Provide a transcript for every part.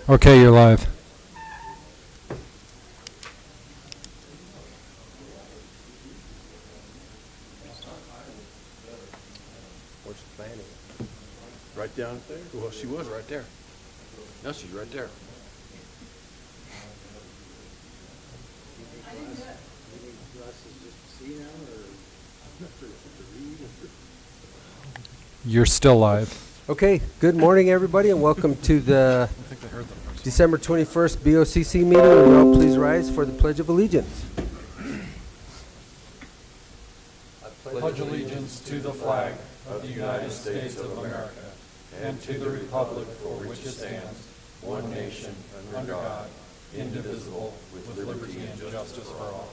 Okay, you're live. Where's the planning? Right down there? Well, she was right there. Now she's right there. You're still live. Okay, good morning, everybody, and welcome to the December 21st BOCC meeting. Will you all please rise for the Pledge of Allegiance? I pledge allegiance to the flag of the United States of America and to the republic for which it stands, one nation, under God, indivisible, with liberty and justice for all.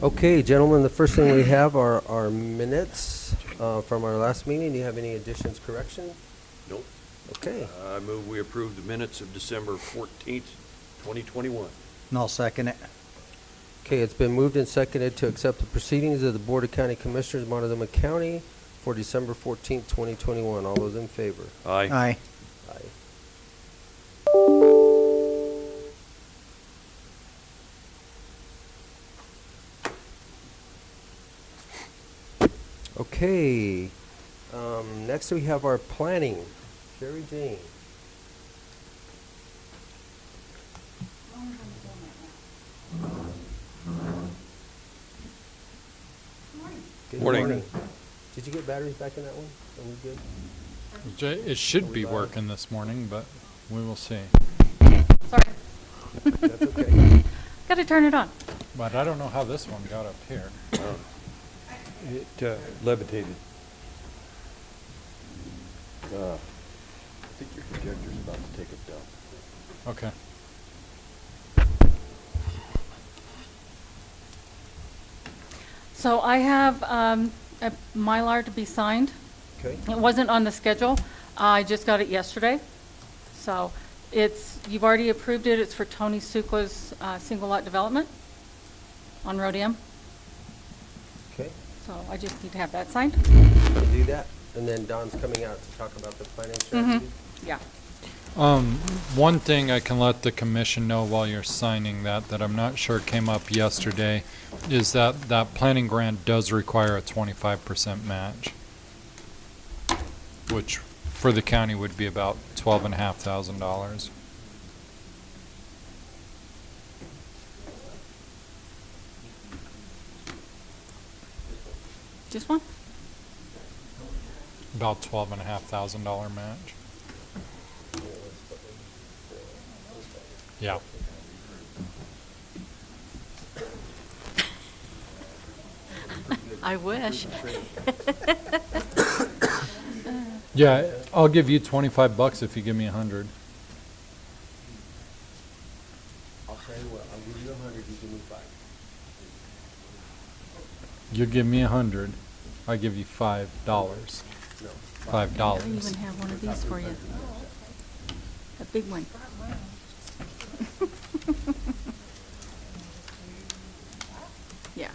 Okay, gentlemen, the first thing we have are our minutes from our last meeting. Do you have any additions, corrections? Nope. Okay. I move we approve the minutes of December 14th, 2021. And I'll second it. Okay, it's been moved and seconded to accept the proceedings of the Board of County Commissioners, Montezuma County, for December 14th, 2021. All those in favor? Aye. Aye. Aye. Okay, next we have our planning. Sherry Jane. Good Morning. Did you get batteries back in that one? Are we good? It should be working this morning, but we will see. Sorry, That's okay. gotta turn it on. But I don't know how this one got up here. It levitated. I think your projector's about to take it down. Okay. So I have a Mylar to be signed. Okay. It wasn't on the schedule. I just got it yesterday. So you've already approved it. It's for Tony Sukla's single lot development on Road M. Okay, So I just need to have that signed. we'll do that. And then Don's coming out to talk about the planning strategy. Yeah. One thing I can let the commission know while you're signing that I'm not sure came up yesterday, is that planning grant does require a 25% match, which for the county would be about $12,500. Just one? About $12,500 match. Yeah. I wish. Yeah, I'll give you $25 if you give me 100. I'll tell you what, I'll give you 100, you give me 5. You give me 100, I give you $5. No. I $5. even have one of these for you. A big one. Yeah.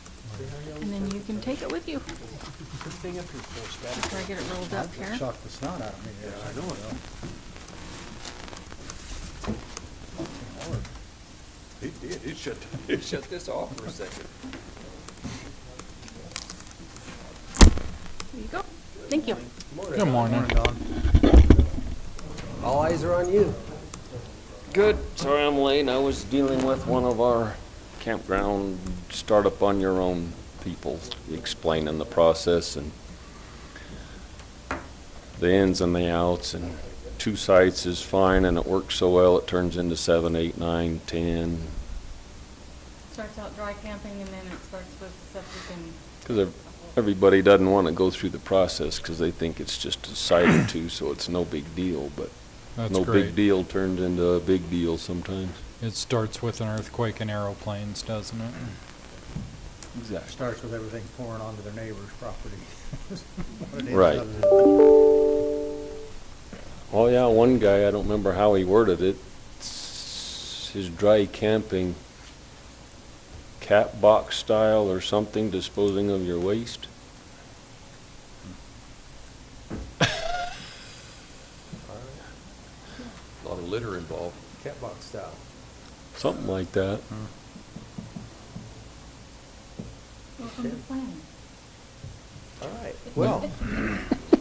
And then you can take it with you. After I get it rolled up here. Shocked the snot out of me. Yeah, I know it. It did. It shut this off for a second. There you go. Thank you. Good morning. All eyes are on you. Good. Sorry I'm late. I was dealing with one of our campground startup on your own people, explaining the process and the ins and the outs, and 2 sites is fine and it works so well it turns into 7, 8, 9, 10. Starts out dry camping and then it starts with septic and. Because everybody doesn't want to go through the process because they think it's just a site or 2, so it's no big deal, but That's no great. big deal turns into a big deal sometimes. It starts with an earthquake and aeroplanes, doesn't it? Exactly. Starts with everything pouring onto their neighbor's property. What it is Right. other than- Oh, yeah, one guy, I don't remember how he worded it, his dry camping cat box style or something, disposing of your waste. A lot of litter involved. Cat box style. Something like that. Welcome to planning. All right, well,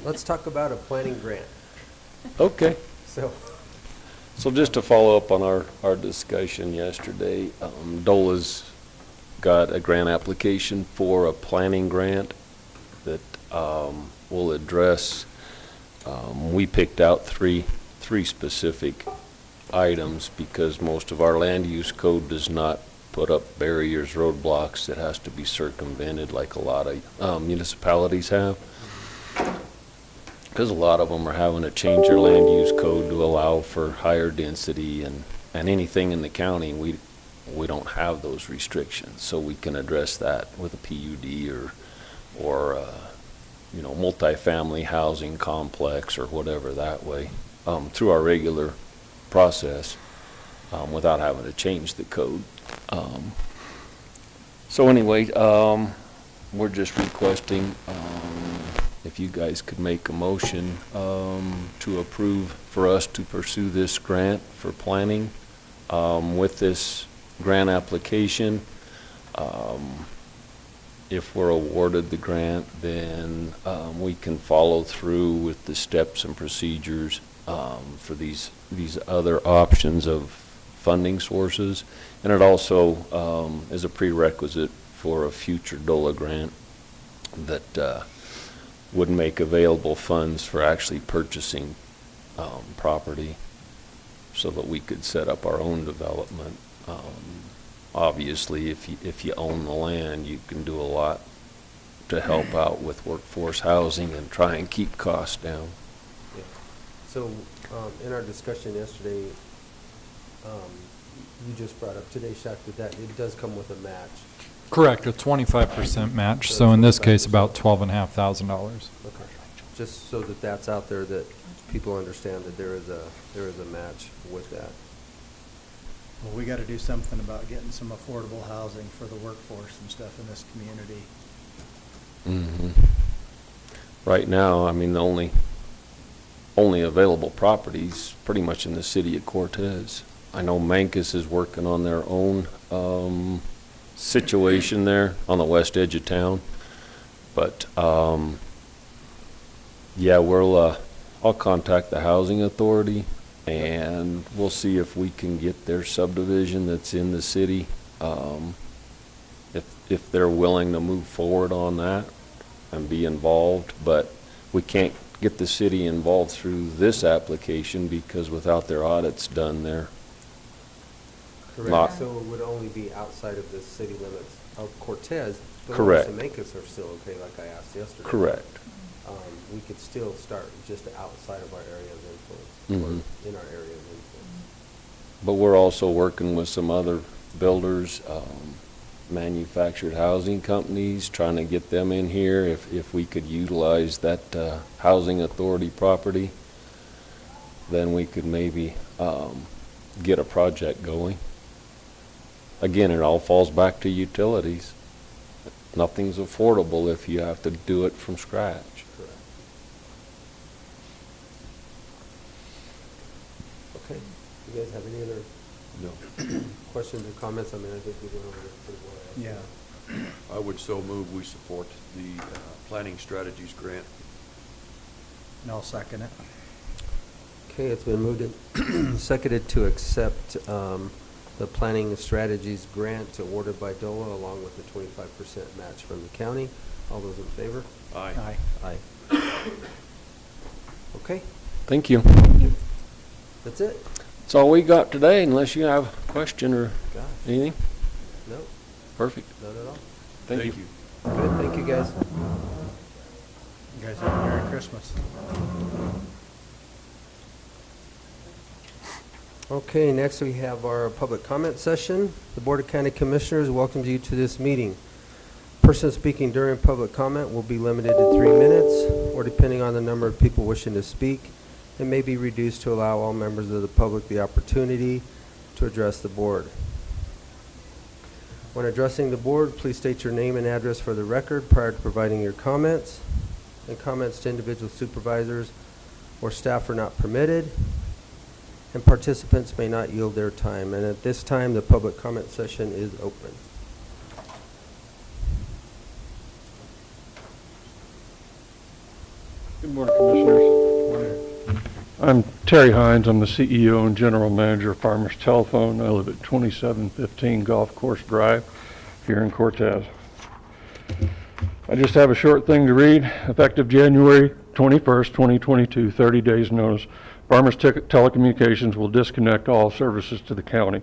let's talk about a planning grant. Okay. So, So just to follow up on our discussion yesterday, DOLA's got a grant application for a planning grant that will address, we picked out three specific items because most of our land use code does not put up barriers, roadblocks that has to be circumvented like a lot of municipalities have. Because a lot of them are having to change their land use code to allow for higher density and anything in the county, we don't have those restrictions. So we can address that with a PUD or you know, multifamily housing complex or whatever that way, through our regular process, without having to change the code. So anyway, we're just requesting, if you guys could make a motion to approve for us to pursue this grant for planning. With this grant application, if we're awarded the grant, then we can follow through with the steps and procedures for these other options of funding sources. And it also is a prerequisite for a future DOLA grant that would make available funds for actually purchasing property so that we could set up our own development. Obviously, if you own the land, you can do a lot to help out with workforce housing and try and keep costs down. yeah. So, in our discussion yesterday, you just brought up today, Shaq, that it does come with a match. Correct, a 25% match, so in this case, about $12,500. Okay. Just so that that's out there, that people understand that there is a match with that. Well, we gotta do something about getting some affordable housing for the workforce and stuff in this community. Right now, I mean, the only available properties pretty much in the city of Cortez. I know Mancus is working on their own situation there on the west edge of town, but yeah, I'll contact the housing authority and we'll see if we can get their subdivision that's in the city, if they're willing to move forward on that and be involved. But we can't get the city involved through this application because without their audits done there. Correct. So it would only be outside of the city limits of Cortez. But Correct. The Mancus are still okay, like I asked yesterday. Correct. We could still start just outside of our area of influence, or in our area of influence. But we're also working with some other builders, manufactured housing companies, trying to get them in here. If we could utilize that housing authority property, then we could maybe get a project going. Again, it all falls back to utilities. Nothing's affordable if you have to do it from scratch. Correct. Okay. You guys have any other No. questions or comments? I mean, I think we went over this pretty well. Yeah. I would so move we support the planning strategies grant. And I'll second it. Okay, it's been moved and seconded to accept the Planning Strategies Grant awarded by DOLA along with the 25% match from the county. All those in favor? Aye. Aye. Okay, Thank you. that's it. That's all we got today, unless you have a question or Gosh, anything. no, Perfect. not at all. Thank you. Good, thank you, guys. You guys have a Merry Christmas. Okay, next we have our public comment session. The Board of County Commissioners welcomes you to this meeting. Person speaking during public comment will be limited to 3 minutes, or depending on the number of people wishing to speak, It may be reduced to allow all members of the public the opportunity to address the board. When addressing the board, please state your name and address for the record prior to providing your comments. And comments to individual supervisors or staff are not permitted. And participants may not yield their time. And at this time, the public comment session is open. Good morning, Commissioners. I'm Terry Hines. I'm the CEO and General Manager of Farmers Telephone. I live at 2715 Golf Course Drive here in Cortez. I just have a short thing to read. Effective January 21st, 2022, 30 days notice, Farmers Telecommunications will disconnect all services to the county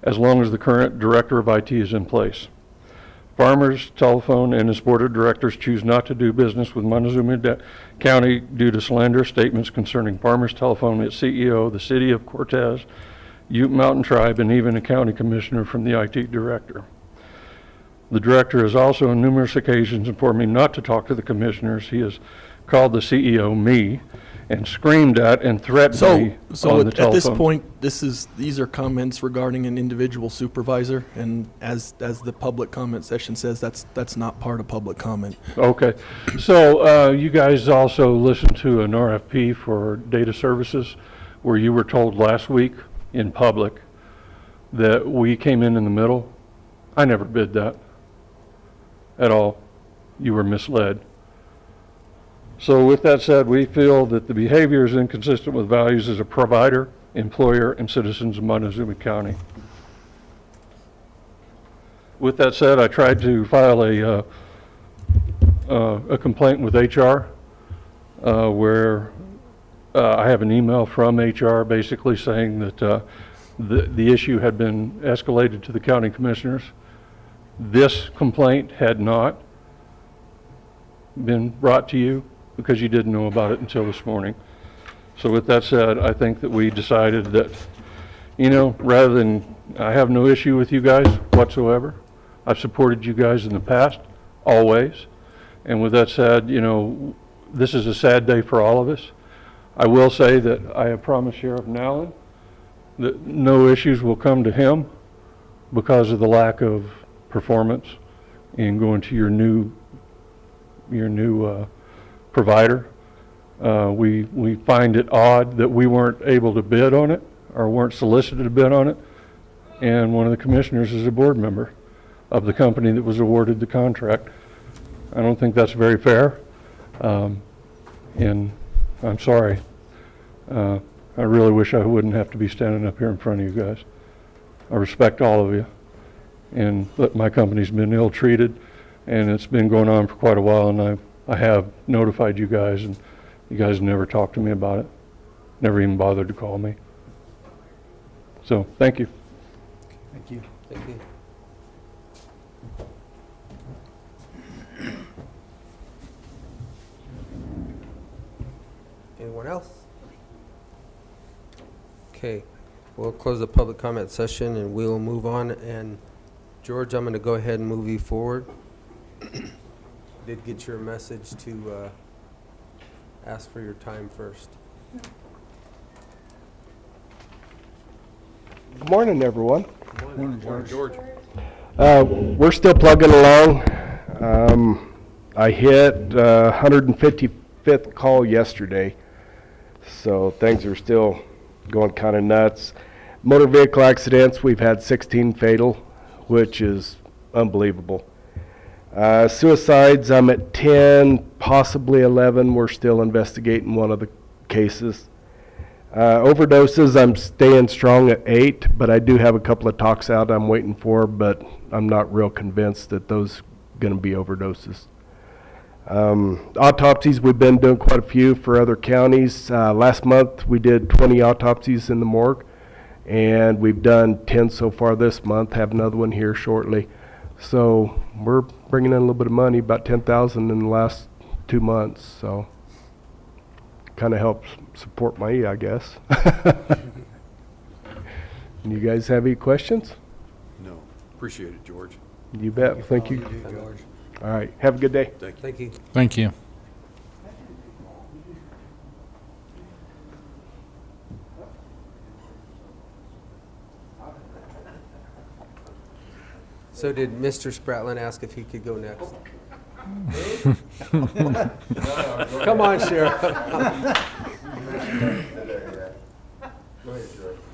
as long as the current Director of IT is in place. Farmers Telephone and its board of directors choose not to do business with Montezuma County due to slanderous statements concerning Farmers Telephone, its CEO, the city of Cortez, Ute Mountain Tribe, and even a county commissioner from the IT director. The director has also on numerous occasions informed me not to talk to the commissioners. He has called the CEO me and screamed at and threatened me on the telephone. At this point, these are comments regarding an individual supervisor, and as the public comment session says, that's not part of public comment. Okay, so you guys also listened to an RFP for data services where you were told last week in public that we came in the middle. I never bid that at all. You were misled. So with that said, we feel that the behavior is inconsistent with values as a provider, employer, and citizens of Montezuma County. With that said, I tried to file a complaint with HR where I have an email from HR basically saying that the issue had been escalated to the county commissioners. This complaint had not been brought to you because you didn't know about it until this morning. So with that said, I think that we decided that, rather than, I have no issue with you guys whatsoever. I've supported you guys in the past, always. And with that said, this is a sad day for all of us. I will say that I have promised Sheriff Nowlin that no issues will come to him because of the lack of performance in going to your new provider. We find it odd that we weren't able to bid on it or weren't solicited to bid on it, and one of the commissioners is a board member of the company that was awarded the contract. I don't think that's very fair, and I'm sorry. I really wish I wouldn't have to be standing up here in front of you guys. I respect all of you, and my company's been ill-treated, and it's been going on for quite a while, and I have notified you guys, and you guys never talked to me about it. Never even bothered to call me. So, thank you. Thank you. Thank you. Anyone else? Okay, we'll close the public comment session and we'll move on. And George, I'm going to go ahead and move you forward. Did get your message to ask for your time first. Good morning, everyone. Morning, George. We're still plugging along. I hit 155th call yesterday, so things are still going kind of nuts. Motor vehicle accidents, we've had 16 fatal, which is unbelievable. Suicides, I'm at 10, possibly 11. We're still investigating one of the cases. Overdoses, I'm staying strong at 8, but I do have a couple of talks out I'm waiting for, but I'm not real convinced that those going to be overdoses. Autopsies, we've been doing quite a few for other counties. Last month we did 20 autopsies in the morgue, and we've done 10 so far this month. Have another one here shortly. So we're bringing in a little bit of money, about $10,000 in the last 2 months. So kind of helps support my I guess. You guys have any questions? No. Appreciate it, George. You bet. Thank you. George. All right. Have a good day. Thank you. Thank you. Thank you. So did Mr. Spratlen ask if he could go next? Come on, Sheriff. I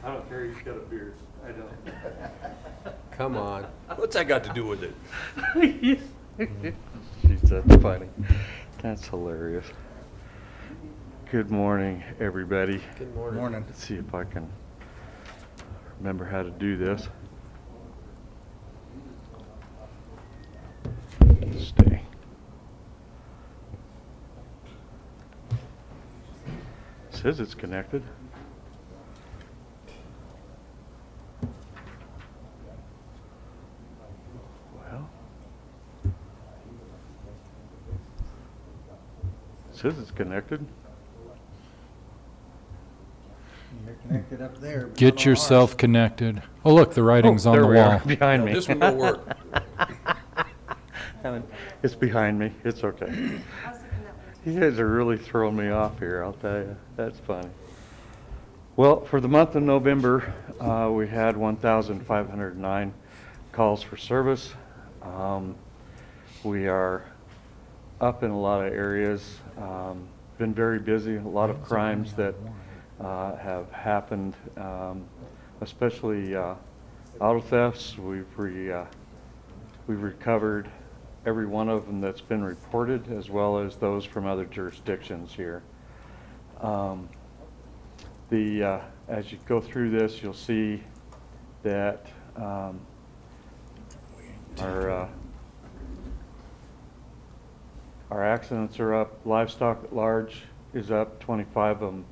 don't care, he's got a beard. I don't. Come on. What's that got to do with it? Jeez, that's funny. That's hilarious. Good morning, everybody. Good morning. Morning. Let's see if I can remember how to do this. Stay. It says it's connected. Well, it says it's connected. You're connected up there. but Get not on yourself ours. connected. Oh, look, the writing's on there the we are, wall. behind me. This one will work. It's behind me. It's okay. You guys are really throwing me off here, I'll tell you. That's funny. Well, for the month of November, we had 1,509 calls for service. We are up in a lot of areas. Been very busy. A lot of crimes that have happened, especially auto thefts. We've recovered every one of them that's been reported, as well as those from other jurisdictions here. As you go through this, you'll see that our accidents are up. Livestock at large is up. 25 of them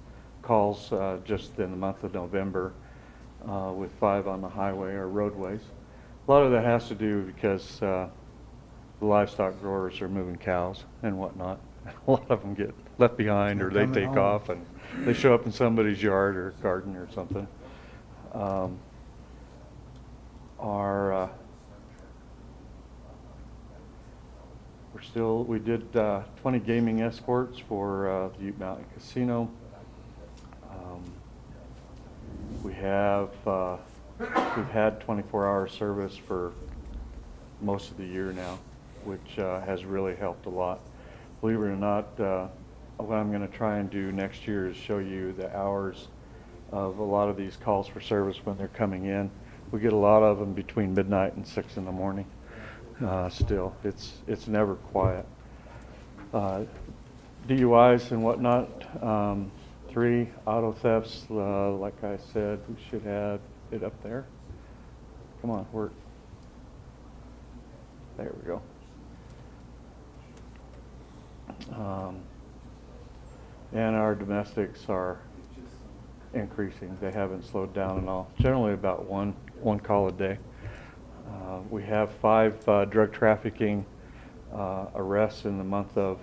calls just in the month of November, with 5 on the highway or roadways. A lot of that has to do because the livestock growers are moving cows and whatnot. A lot of them get left behind, or they They're take coming home. off and they show up in somebody's yard or garden or something. We did 20 gaming escorts for the Ute Mountain Casino. We've had 24-hour service for most of the year now, which has really helped a lot. Believe it or not, what I'm going to try and do next year is show you the hours of a lot of these calls for service when they're coming in. We get a lot of them between midnight and 6 in the morning. Still, it's never quiet. DUIs and whatnot, 3 auto thefts. Like I said, we should have it up there. Come on, work. There we go. And our domestics are increasing. They haven't slowed down at all. Generally about one call a day. We have 5 drug trafficking arrests in the month of,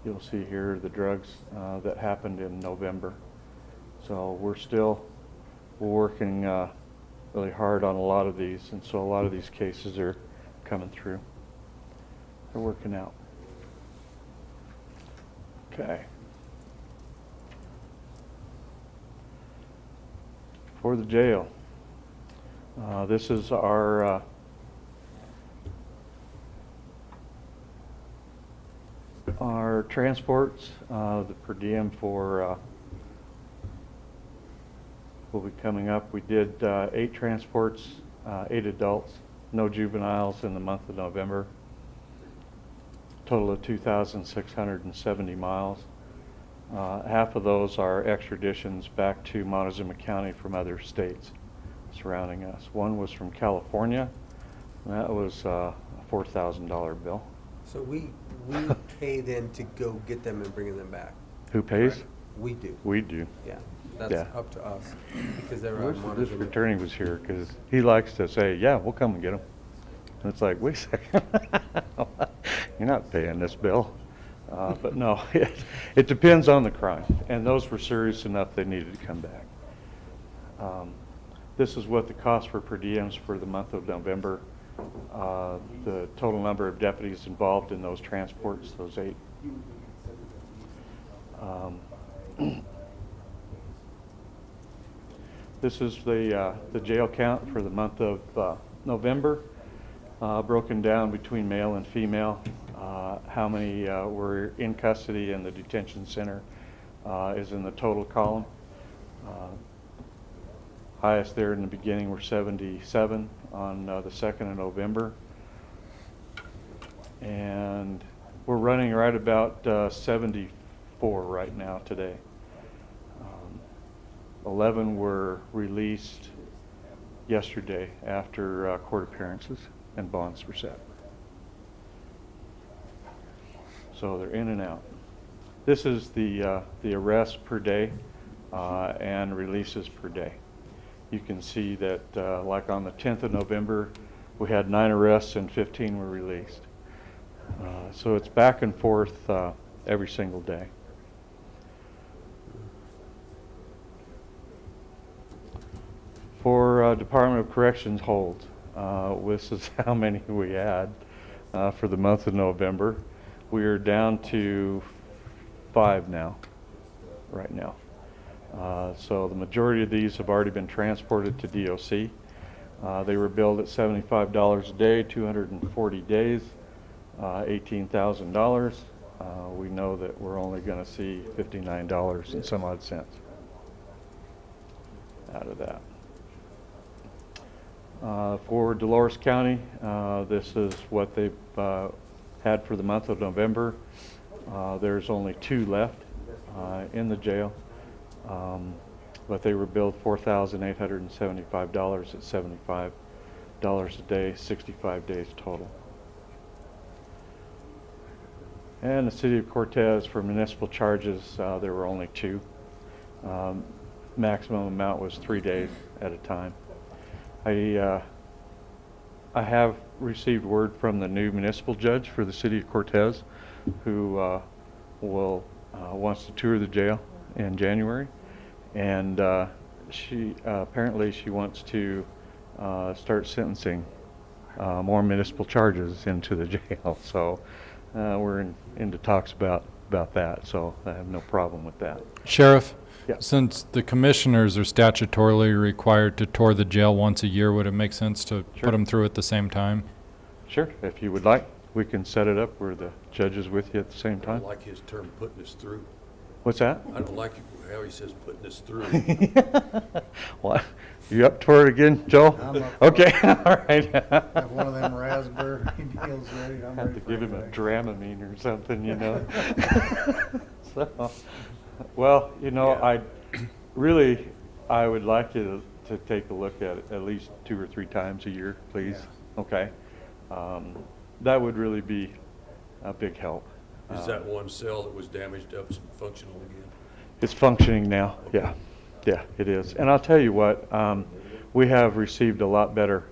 you'll see here the drugs that happened in November. So we're working really hard on a lot of these, and so a lot of these cases are coming through. They're working out. Okay. For the jail, this is our transports. The per diem for will be coming up. We did 8 transports, 8 adults, no juveniles in the month of November. Total of 2,670 miles. Half of those are extraditions back to Montezuma County from other states surrounding us. One was from California. That was a $4,000 bill. So we pay them to go get them and bring them back. Who pays? Correct? We do. We do. Yeah, that's Yeah. up to us because they're I on wish the Montezuma. district attorney was here, because he likes to say, yeah, we'll come and get them. And it's like, wait a second. You're not paying this bill. But no, it depends on the crime. And those were serious enough they needed to come back. This is what the cost for per diems for the month of November. The total number of deputies involved in those transports, those 8. This is the jail count for the month of November, broken down between male and female. How many were in custody in the detention center is in the total column. Highest there in the beginning were 77 on the 2nd of November. And we're running right about 74 right now today. 11 were released yesterday after court appearances and bonds were set. So they're in and out. This is the arrests per day and releases per day. You can see that like on the 10th of November, we had 9 arrests and 15 were released. So it's back and forth every single day. For Department of Corrections holds, this is how many we had for the month of November. We are down to 5 now, right now. So the majority of these have already been transported to DOC. They were billed at $75 a day, 240 days, $18,000. We know that we're only going to see $59 and some odd cents out of that. For Dolores County, this is what they've had for the month of November. There's only 2 left in the jail, but they were billed $4,875 at $75 a day, 65 days total. And the City of Cortez, for municipal charges, there were only 2. Maximum amount was 3 days at a time. I have received word from the new municipal judge for the City of Cortez, who wants to tour the jail in January, and she apparently she wants to start sentencing more municipal charges into the jail. So we're into talks about that. So I have no problem with that. Sheriff, Yeah. since the commissioners are statutorily required to tour the jail once a year, would it make sense to Sure. put them through at the same time? Sure, if you would like, we can set it up where the judge is with you at the same I time. don't like his term putting us through. What's that? I don't like how he says putting us through. What? You up for it again, Joe? I'm up for Okay, all right. Have one of them raspberry deals ready. I'm Have ready to for give him a anything. Dramamine or something, you know? So, well, you know, Yeah. I would like you to take a look at it at least 2 or 3 times a year, please. Okay? That would really be a big help. Is that one cell that was damaged up and functional again? It's functioning now, yeah. Yeah, it is. And I'll tell you what, we have received a lot better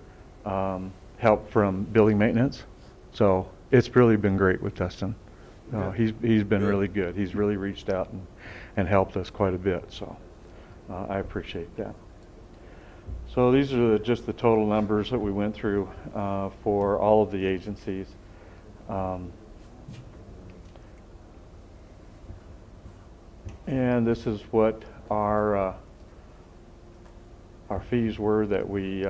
help from building maintenance. So it's really been great with Dustin. He's been Good. really good. He's really reached out and helped us quite a bit. So I appreciate that. So these are just the total numbers that we went through for all of the agencies. And this is what our fees were that we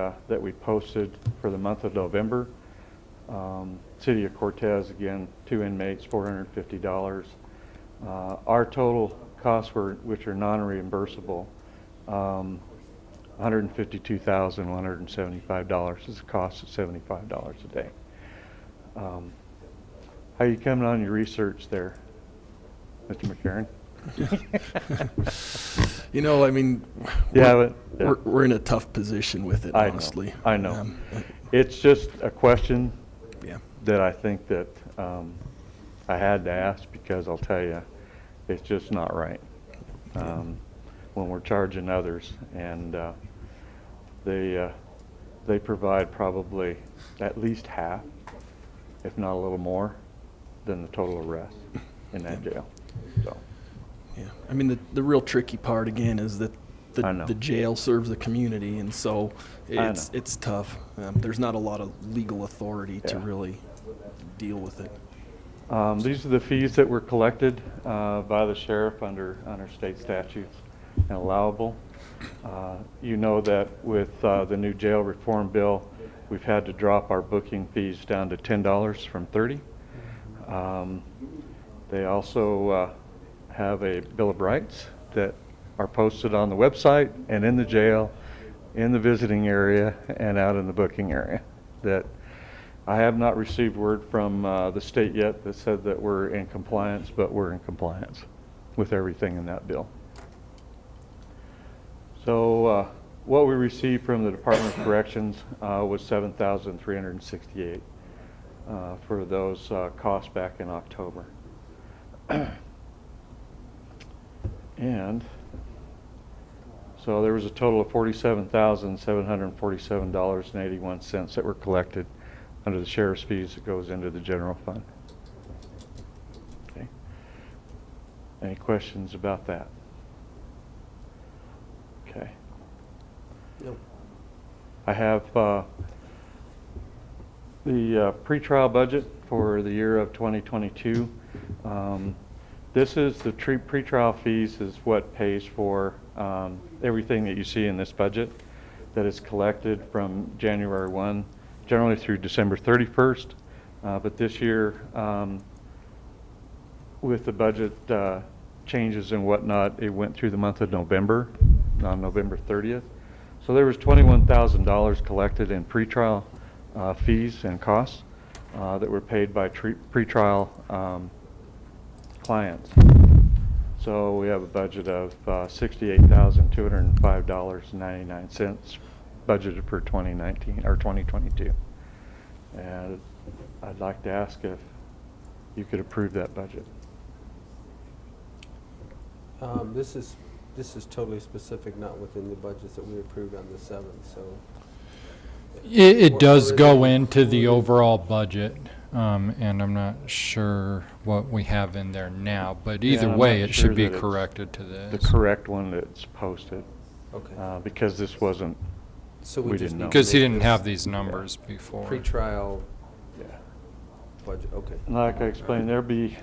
posted for the month of November. City of Cortez, again, 2 inmates, $450. Our total costs which are non-reimbursable, $152,175 is the cost of $75 a day. How you coming on your research there, Mr. McCarron? You know, I mean, Yeah, we're, but yeah. we're in a tough position with it, I know, honestly. I know. It's just a question Yeah. that I think that I had to ask, because I'll tell you, it's just not right when we're charging others, and they provide probably at least half, if not a little more, than the total arrest in that jail. So. Yeah, I mean, the real tricky part again is that I know. the jail serves the community, and so I it's know. tough. There's not a lot of legal authority to Yeah. really deal with it. These are the fees that were collected by the sheriff under state statutes. and allowable. You know that with the new jail reform bill, we've had to drop our booking fees down to $10 from $30. They also have a Bill of Rights that are posted on the website and in the jail, in the visiting area, and out in the booking area. That I have not received word from the state yet that said that we're in compliance, but we're in compliance with everything in that bill. So what we received from the Department of Corrections was $7,368 for those costs back in October. And so there was a total of $47,747.81 that were collected under the sheriff's fees that goes into the general fund. Okay. Any questions about that? Okay. Nope. I have the pretrial budget for the year of 2022. This is the pretrial fees is what pays for everything that you see in this budget that is collected from January 1, generally through December 31st. But this year, with the budget changes and whatnot, it went through the month of November, on November 30th. So there was $21,000 collected in pretrial fees and costs that were paid by pretrial clients. So we have a budget of $68,205.99 budgeted for 2019 or 2022. And I'd like to ask if you could approve that budget. This is totally specific, not within the budgets that we approved on the 7th, so. It does Or is go it into the included? overall budget, and I'm not sure what we have in there now, but Yeah, either I'm way, not it sure should be that it's corrected to The this. correct one that's posted, Okay. because this wasn't, So we just didn't need know. to Because he make didn't this have these numbers before. Pretrial yeah. budget, okay. And like I explained, there'll be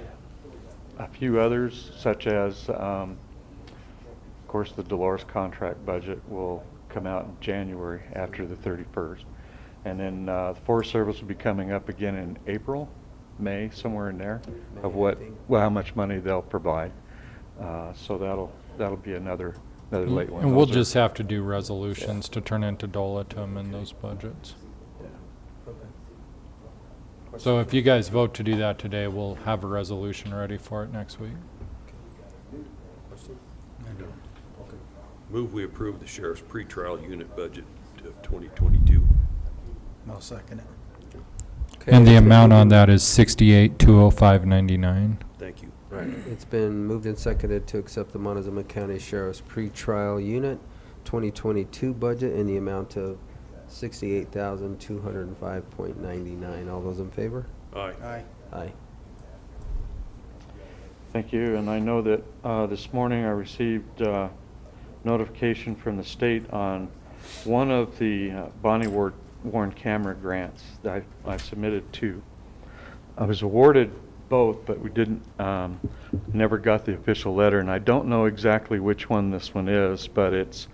a few others, such as, of course, the Dolores contract budget will come out in January after the 31st. And then the Forest Service will be coming up again in April, May, somewhere in there, of May, I what, think. well, how much money they'll provide. So that'll be another late one. And we'll Those are- just have to do resolutions to turn into DOLA to amend those budgets. yeah. Okay. So if you guys vote to do that today, we'll have a resolution ready for it next week. Question? Move we approve the sheriff's pretrial unit budget of 2022. I'll second it. Okay, And the it's been amount on moved- that is 68,205.99. Thank you. Right. It's been moved and seconded to accept the Montezuma County Sheriff's pretrial unit 2022 budget in the amount of $68,205.99. All those in favor? Aye. Aye. Aye. Thank you, and I know that this morning I received notification from the state on one of the Bonnie Warren camera grants that I submitted two. I was awarded both, but we didn't, never got the official letter, and I don't know exactly which one this one is, but it's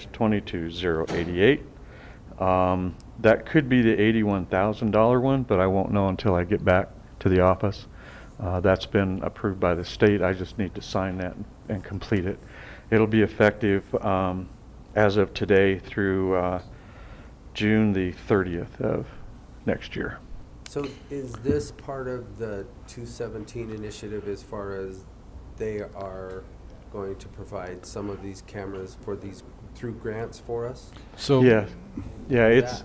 2022-BW-22-22088. That could be the $81,000 one, but I won't know until I get back to the office. That's been approved by the state. I just need to sign that and complete it. It'll be effective as of today through June the 30th of next year. So is this part of the 217 initiative as far as they are going to provide some of these cameras for these, through grants for us? So Yeah, it's, That-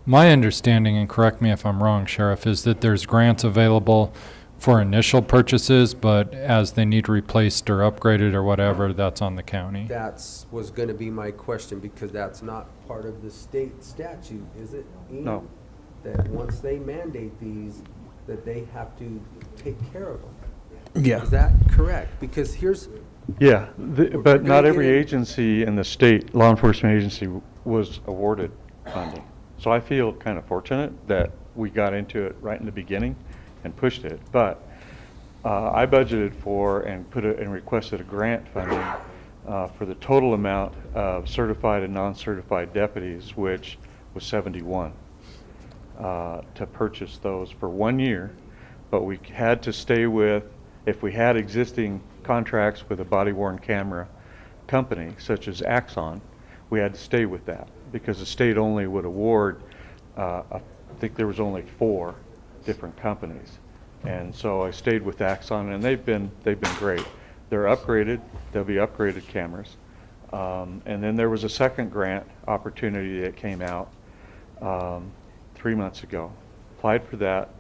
my understanding, and correct me if I'm wrong, Sheriff, is that there's grants available for initial purchases, but as they need replaced or upgraded or whatever, that's on the county. That's, was gonna be my question, because that's not part of the state statute, is it, Ian? No. That once they mandate these, that they have to take care of them. Yeah. Is that correct? Because here's, yeah, We're but gonna not get every in- agency in the state, law enforcement agency, was awarded funding. So I feel kind of fortunate that we got into it right in the beginning and pushed it. But I budgeted for and requested a grant funding for the total amount of certified and non-certified deputies, which was 71, to purchase those for 1 year. But we had to stay with, if we had existing contracts with a body-worn camera company, such as Axon, we had to stay with that, because the state only would award, I think there was only 4 different companies. And so I stayed with Axon, and they've been great. They're upgraded, they'll be upgraded cameras. And then there was a second grant opportunity that came out 3 months ago. Applied for that,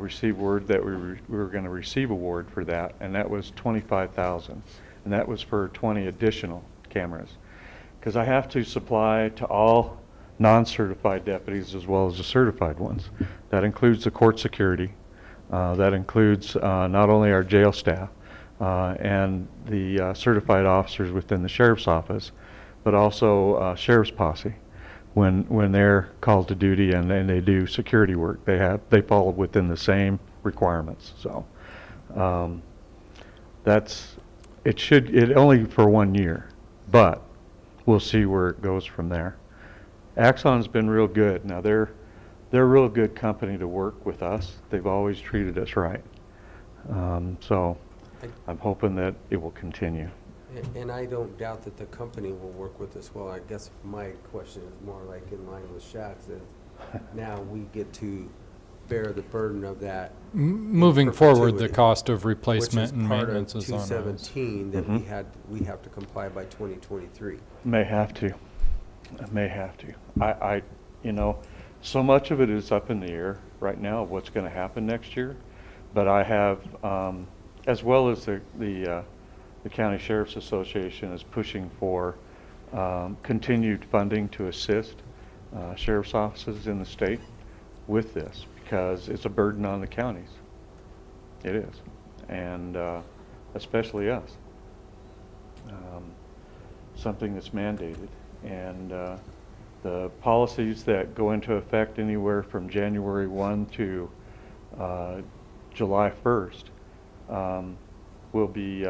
received word that we were going to receive a award for that, and that was $25,000. And that was for 20 additional cameras. Because I have to supply to all non-certified deputies as well as the certified ones. That includes the court security. That includes not only our jail staff and the certified officers within the sheriff's office, but also sheriff's posse when they're called to duty and they do security work. They fall within the same requirements. So it only for 1 year, but we'll see where it goes from there. Axon's been real good. Now they're a real good company to work with us. They've always treated us right. So I'm hoping that it will continue. And I don't doubt that the company will work with us well. I guess my question is more like in line with Shaq's, is now we get to bear the burden of that. Moving forward, the perpetuity, cost of replacement and which is maintenance part is of on us. 217 that we have to comply by 2023. May have to. So much of it is up in the air right now of what's going to happen next year. But I have, as well as the County Sheriff's Association is pushing for continued funding to assist sheriff's offices in the state with this, because it's a burden on the counties. It is, and especially us. Something that's mandated, and the policies that go into effect anywhere from January 1 to July 1st will be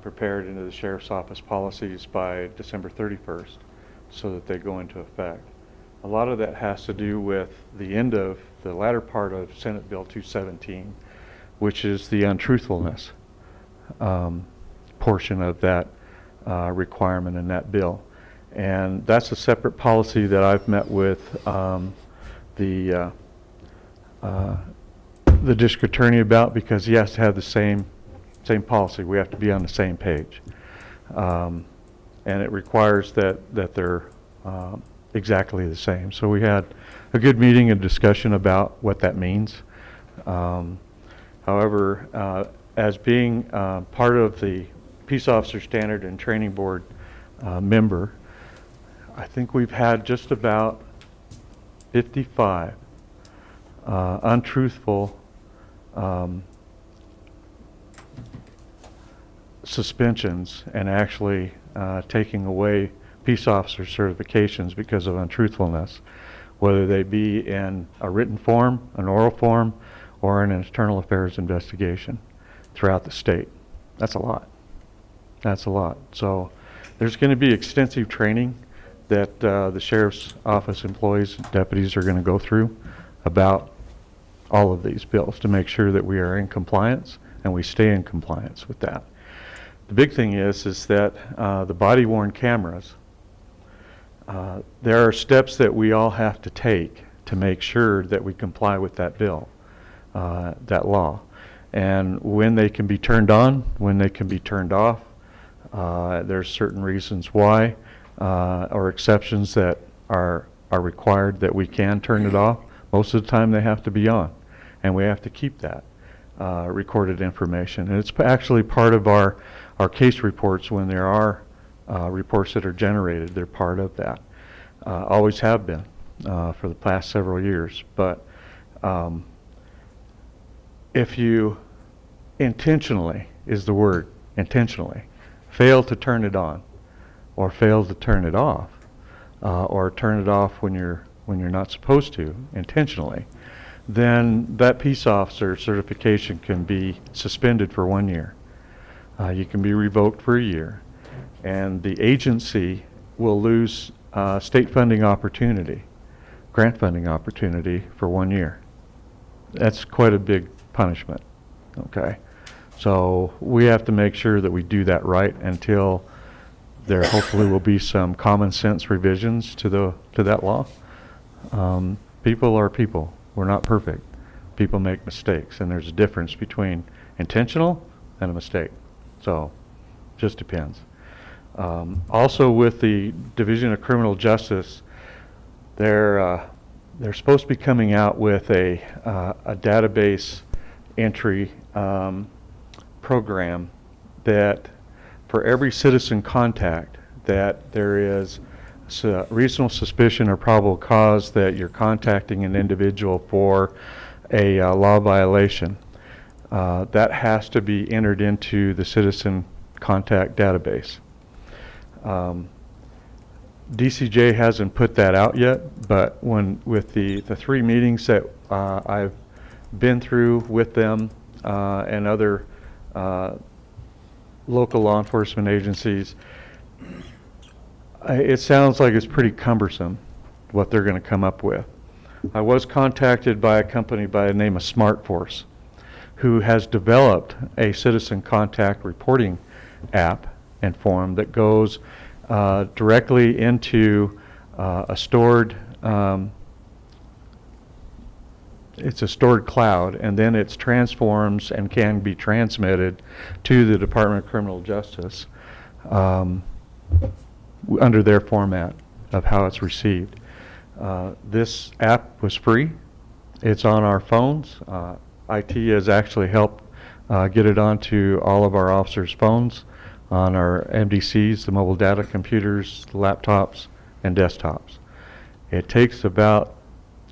prepared into the Sheriff's Office policies by December 31st so that they go into effect. A lot of that has to do with the end of the latter part of Senate Bill 217, which is the untruthfulness portion of that requirement in that bill. And that's a separate policy that I've met with the district attorney about, because he has to have the same policy. We have to be on the same page. And it requires that they're exactly the same. So we had a good meeting and discussion about what that means. However, as being part of the Peace Officer Standard and Training Board member, I think we've had just about 55 untruthful suspensions and actually taking away peace officer certifications because of untruthfulness, whether they be in a written form, an oral form, or in an internal affairs investigation throughout the state. That's a lot. That's a lot. So there's going to be extensive training that the Sheriff's Office employees and deputies are going to go through about all of these bills to make sure that we are in compliance and we stay in compliance with that. The big thing is that the body-worn cameras, there are steps that we all have to take to make sure that we comply with that bill, that law. And when they can be turned on, when they can be turned off, there's certain reasons why, or exceptions that are required that we can turn it off. Most of the time they have to be on, and we have to keep that recorded information. And it's actually part of our case reports when there are reports that are generated. They're part of that. Always have been for the past several years. But if you intentionally, is the word, intentionally, fail to turn it on, or fail to turn it off, or turn it off when you're not supposed to, intentionally, then that peace officer certification can be suspended for 1 year. You can be revoked for a year, and the agency will lose state funding opportunity, grant funding opportunity for 1 year. That's quite a big punishment, okay? So we have to make sure that we do that right until there hopefully will be some common sense revisions to that law. People are people. We're not perfect. People make mistakes, and there's a difference between intentional and a mistake. So, just depends. Also, with the Division of Criminal Justice, they're supposed to be coming out with a database entry program that for every citizen contact that there is reasonable suspicion or probable cause that you're contacting an individual for a law violation, that has to be entered into the citizen contact database. DCJ hasn't put that out yet, but with the 3 meetings that I've been through with them and other local law enforcement agencies, it sounds like it's pretty cumbersome what they're going to come up with. I was contacted by a company by the name of SmartForce, who has developed a citizen contact reporting app and form that goes directly into a stored, it's a stored cloud, and then it transforms and can be transmitted to the Department of Criminal Justice under their format of how it's received. This app was free. It's on our phones. IT has actually helped get it onto all of our officers' phones, on our MDCs, the mobile data computers, laptops, and desktops. It takes about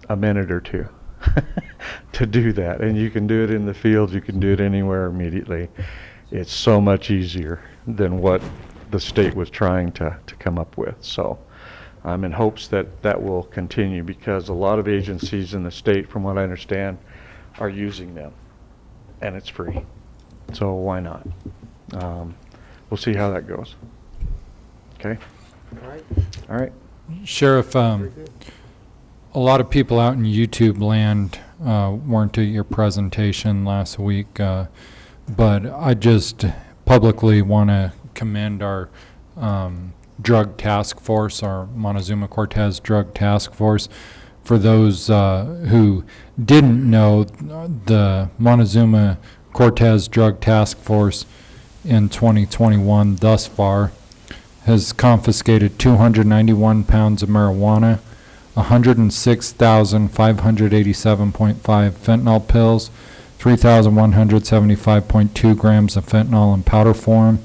a minute or 2 to do that, and you can do it in the field, you can do it anywhere immediately. It's so much easier than what the state was trying to come up with. So I'm in hopes that that will continue, because a lot of agencies in the state, from what I understand, are using them, and it's free. So why not? We'll see how that goes. Okay? All right. All right. Sheriff, Very good. a lot of people out in YouTube land weren't at your presentation last week, but I just publicly want to commend our drug task force, our Montezuma Cortez drug task force. For those who didn't know, the Montezuma Cortez drug task force in 2021 thus far has confiscated 291 pounds of marijuana, 106,587.5 fentanyl pills, 3,175.2 grams of fentanyl in powder form,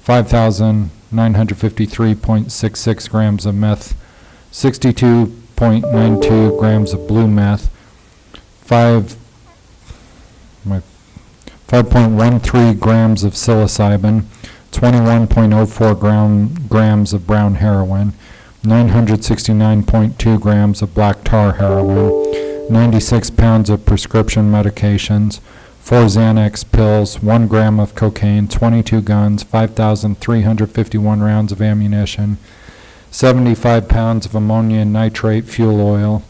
5,953.66 grams of meth, 62.92 grams of blue meth, 5.13 grams of psilocybin, 21.04 grams of brown heroin, 969.2 grams of black tar heroin, 96 pounds of prescription medications, 4 Xanax pills, 1 gram of cocaine, 22 guns, 5,351 rounds of ammunition, 75 pounds of ammonia nitrate fuel oil,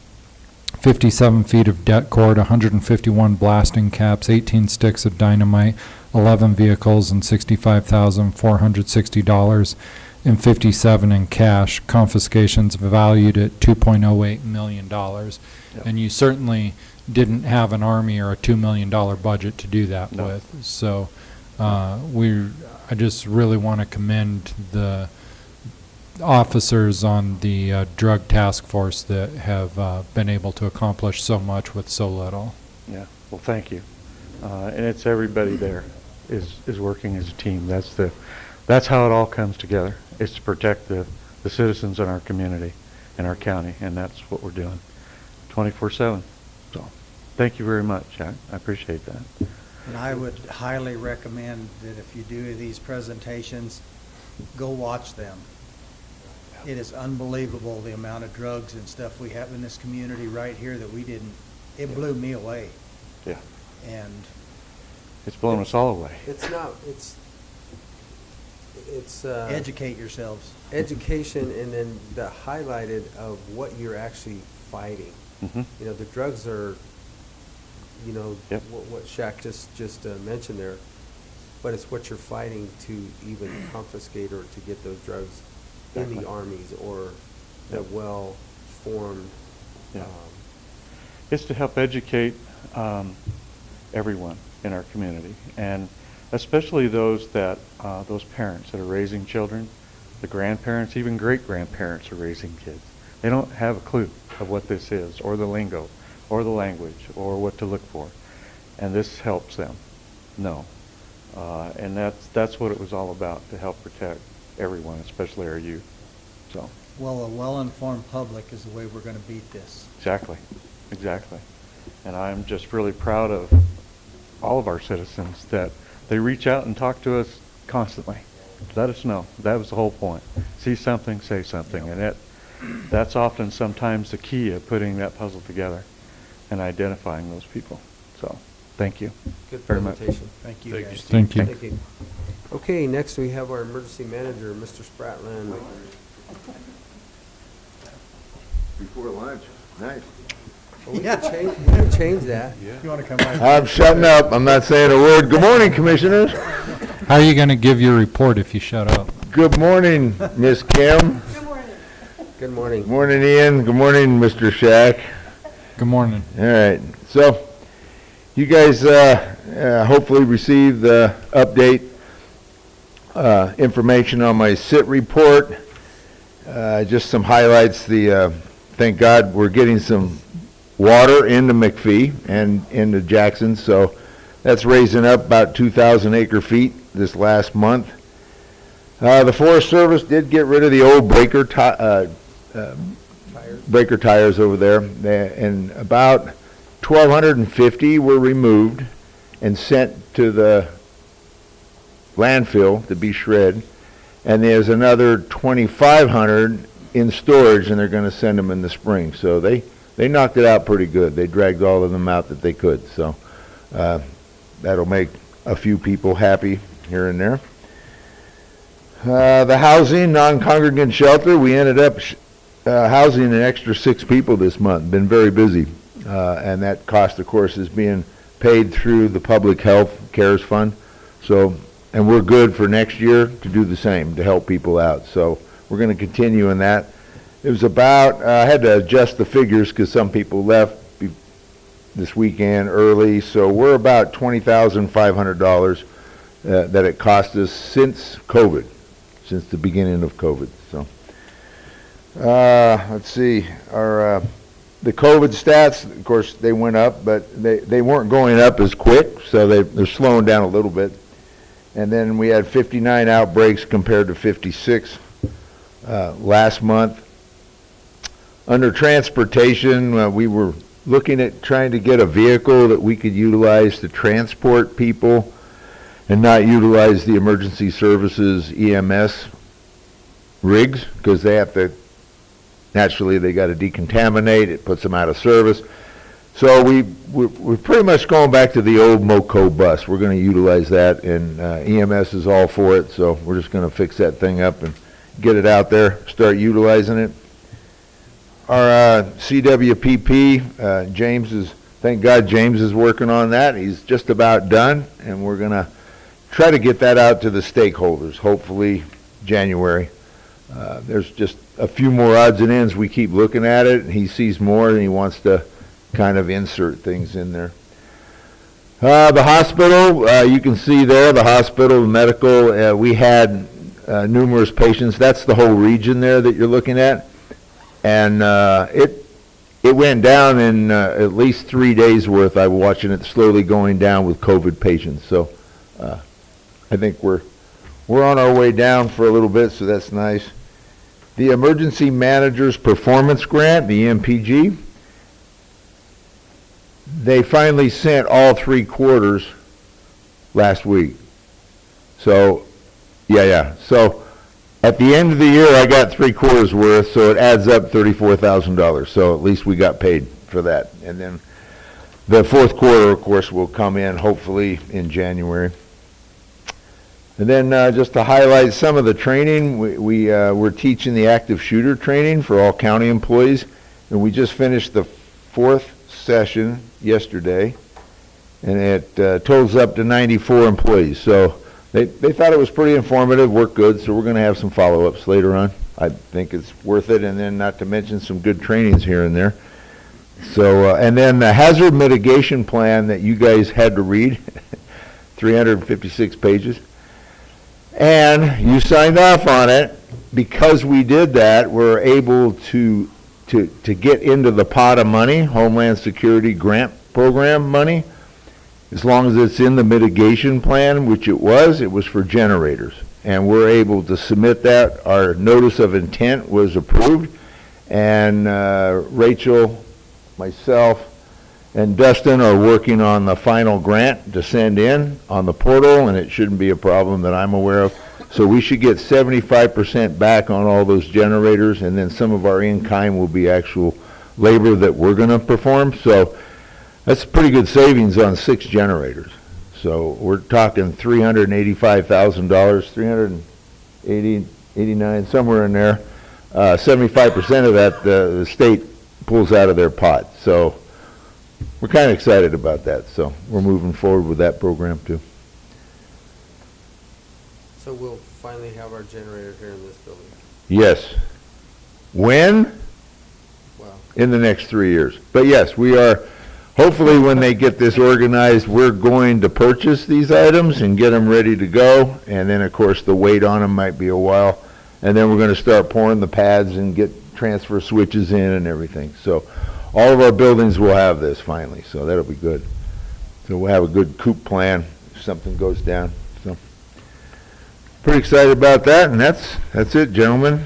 57 feet of det cord, 151 blasting caps, 18 sticks of dynamite, 11 vehicles, and $65,460.57 in cash. Confiscations valued at $2.08 million. Yep. And you certainly didn't have an Army or a $2 million budget to do that with. So I just really want to commend the officers on the drug task force that have been able to accomplish so much with so little. Yeah, well, thank you. And it's everybody there is working as a team. That's how it all comes together. It's to protect the citizens in our community and our county, and that's what we're doing 24/7. So thank you very much. I appreciate that. And I would highly recommend that if you do these presentations, go watch them. It is unbelievable the amount of drugs and stuff we have in this community right here that we didn't it blew me away. Yeah, And it's blown us all away. It's not, it's educate yourselves. education and then the highlighted of what you're actually fighting. Mhm. You know, the drugs are, you know, Yep. what Shaq just mentioned there, but it's what you're fighting to even confiscate or to get those drugs in Exactly. the armies or the Yep. well-formed. Yeah. It's to help educate everyone in our community, and especially those parents that are raising children, the grandparents, even great-grandparents are raising kids. They don't have a clue of what this is, or the lingo, or the language, or what to look for, and this helps them know. And that's what it was all about, to help protect everyone, especially our youth. So. Well, a well-informed public is the way we're going to beat this. Exactly. And I'm just really proud of all of our citizens that they reach out and talk to us constantly. Let us know. That was the whole point. See something, say something. And that's often sometimes the key of putting that puzzle together and identifying those people. So, thank you. Good very much. presentation. Thank you, Thank you, guys. Steve. Thank you. Thank you. Okay, next we have our emergency manager, Mr. Spratlen. Before lunch, nice. Well, we can change that. You want to come right? I'm shutting up, I'm not saying a word. Good morning, Commissioners. How are you going to give your report if you shut up? Good morning, Miss Kim. Good morning. Morning, Ian. Good morning, Mr. Shack. Good morning. All right, so you guys hopefully received the update information on my SIT report. Just some highlights. Thank God we're getting some water into McPhee and into Jackson, so that's raising up about 2,000 acre feet this last month. The Forest Service did get rid of the old breaker tires over there, and about 1,250 were removed and sent to the landfill to be shred, and there's another 2,500 in storage, and they're going to send them in the spring. So they knocked it out pretty good. They dragged all of them out that they could. So that'll make a few people happy here and there. The housing, non-congregant shelter, we ended up housing an extra 6 people this month. Been very busy. And that cost, of course, is being paid through the Public Health Cares Fund. So, and we're good for next year to do the same, to help people out. So we're going to continue in that. It was about, I had to adjust the figures because some people left this weekend early. So we're about $20,500 that it cost us since COVID, since the beginning of COVID. So let's see, the COVID stats, of course, they went up, but they weren't going up as quick, so they're slowing down a little bit. And then we had 59 outbreaks compared to 56 last month. Under transportation, we were looking at trying to get a vehicle that we could utilize to transport people and not utilize the emergency services EMS rigs, because they have to, naturally they got to decontaminate, it puts them out of service. So we're pretty much going back to the old MoCo bus. We're going to utilize that, and EMS is all for it, so we're just going to fix that thing up and get it out there, start utilizing it. Our CWPP, thank God James is working on that. He's just about done, and we're going to try to get that out to the stakeholders, hopefully January. There's just a few more odds and ends. We keep looking at it, and he sees more, and he wants to kind of insert things in there. The hospital, you can see there, the hospital, the medical, we had numerous patients. That's the whole region there that you're looking at. And it went down in at least 3 days worth. I'm watching it slowly going down with COVID patients. So I think we're on our way down for a little bit, so that's nice. The Emergency Manager's Performance Grant, the EMPG, they finally sent all 3 quarters last week. So, yeah. So at the end of the year, I got 3 quarters worth, so it adds up $34,000. So at least we got paid for that. And then The fourth quarter, of course, will come in hopefully in January. And then just to highlight some of the training, we're teaching the active shooter training for all county employees. And we just finished the fourth session yesterday. And it totals up to 94 employees. So they thought it was pretty informative, worked good. So we're going to have some follow-ups later on. I think it's worth it. And then not to mention some good trainings here and there. So, and then the hazard mitigation plan that you guys had to read, 356 pages. And you signed off on it. Because we did that, we're able to get into the pot of money, Homeland Security Grant Program money, as long as it's in the mitigation plan, which it was for generators. And we're able to submit that. Our notice of intent was approved. And Rachel, myself, and Dustin are working on the final grant to send in on the portal, and it shouldn't be a problem that I'm aware of. So we should get 75% back on all those generators, and then some of our in-kind will be actual labor that we're going to perform. So that's pretty good savings on 6 generators. So we're talking $385,000, 389, somewhere in there. 75% of that the state pulls out of their pot. So we're kind of excited about that, so we're moving forward with that program too. So we'll finally have our generator here in this building. Yes. When? Wow. In the next 3 years. But yes, we are, hopefully when they get this organized, we're going to purchase these items and get them ready to go. And then, of course, the wait on them might be a while. And then we're going to start pouring the pads and get transfer switches in and everything. So all of our buildings will have this finally, so that'll be good. So we'll have a good COOP plan if something goes down. So pretty excited about that, and that's it, gentlemen.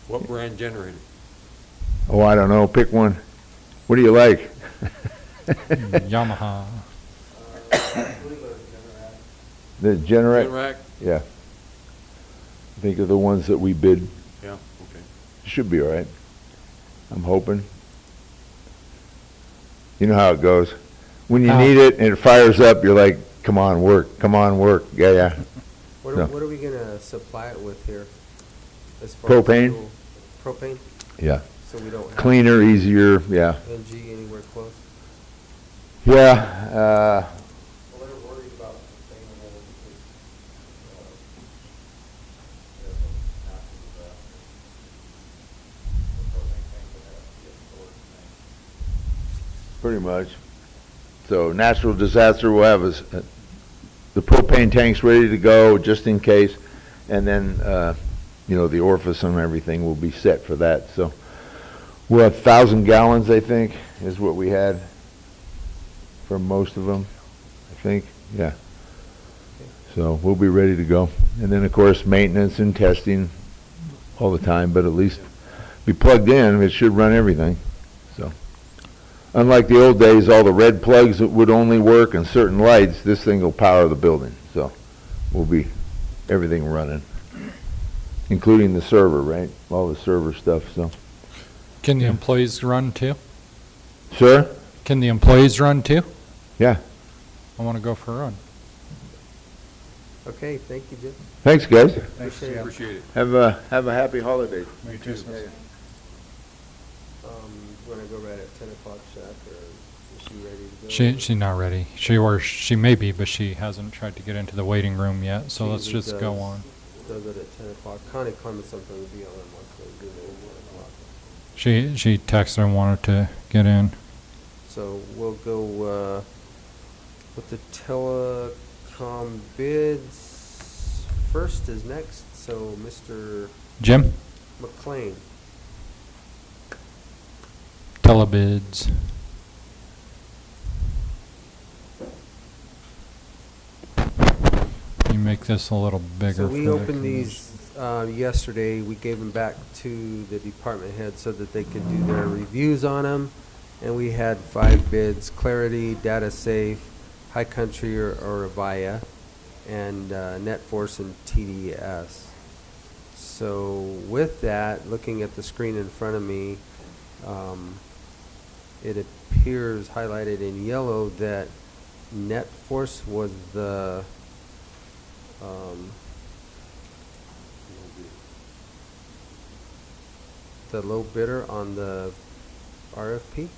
What brand generator? Oh, I don't know. Pick one. What do you like? Yamaha. The Generac? Generac? Yeah. I think of the ones that we bid. Yeah, okay. Should be all right. I'm hoping. You know how it goes. When you need it and it fires up, you're like, come on, work. Come on, work. Yeah, yeah. What No. are we going to supply it with here? As far Propane? As fuel? Propane? Yeah. So we don't have Cleaner, easier, yeah. NG anywhere close? Yeah, Well, they're worried about sustainable because, there's a natural disaster. The propane tank would have to get stored. pretty much. So natural disaster will have us, the propane tanks ready to go just in case. And then, the orifice and everything will be set for that. So we'll have 1,000 gallons, I think, is what we had for most of them, I think, yeah. So we'll be ready to go. And then, of course, maintenance and testing all the time, but at least be plugged in, it should run everything. So unlike the old days, all the red plugs that would only work and certain lights, this thing will power the building. So we'll be everything running, including the server, right? All the server stuff, so. Can the employees run too? Sir? Can the employees run too? Yeah. I want to go for a run. Okay, thank you, Jim. Thanks, guys. Thanks, Appreciate it. Appreciate it. Have a happy holiday. Me too. Want to go right at 10 o'clock, Shaq, or is she ready to go? She's not ready. She may be, but she hasn't tried to get into the waiting room yet. So let's Usually just go on. Does it at 10 o'clock. Connie Clemens something would be on at 1 o'clock. She texted and wanted to get in. So we'll go with the telecom bids. First is next, so Mr. Jim, McLean. telebids. You make this a little bigger. So we for the opened these yesterday. We gave them back to the department head so that they could do their reviews on them. And we had 5 bids: Clarity, Data Safe, High Country or Avaya, and NetForce and TDS. So with that, looking at the screen in front of me, it appears highlighted in yellow that Net Force was the low bidder on the RFP.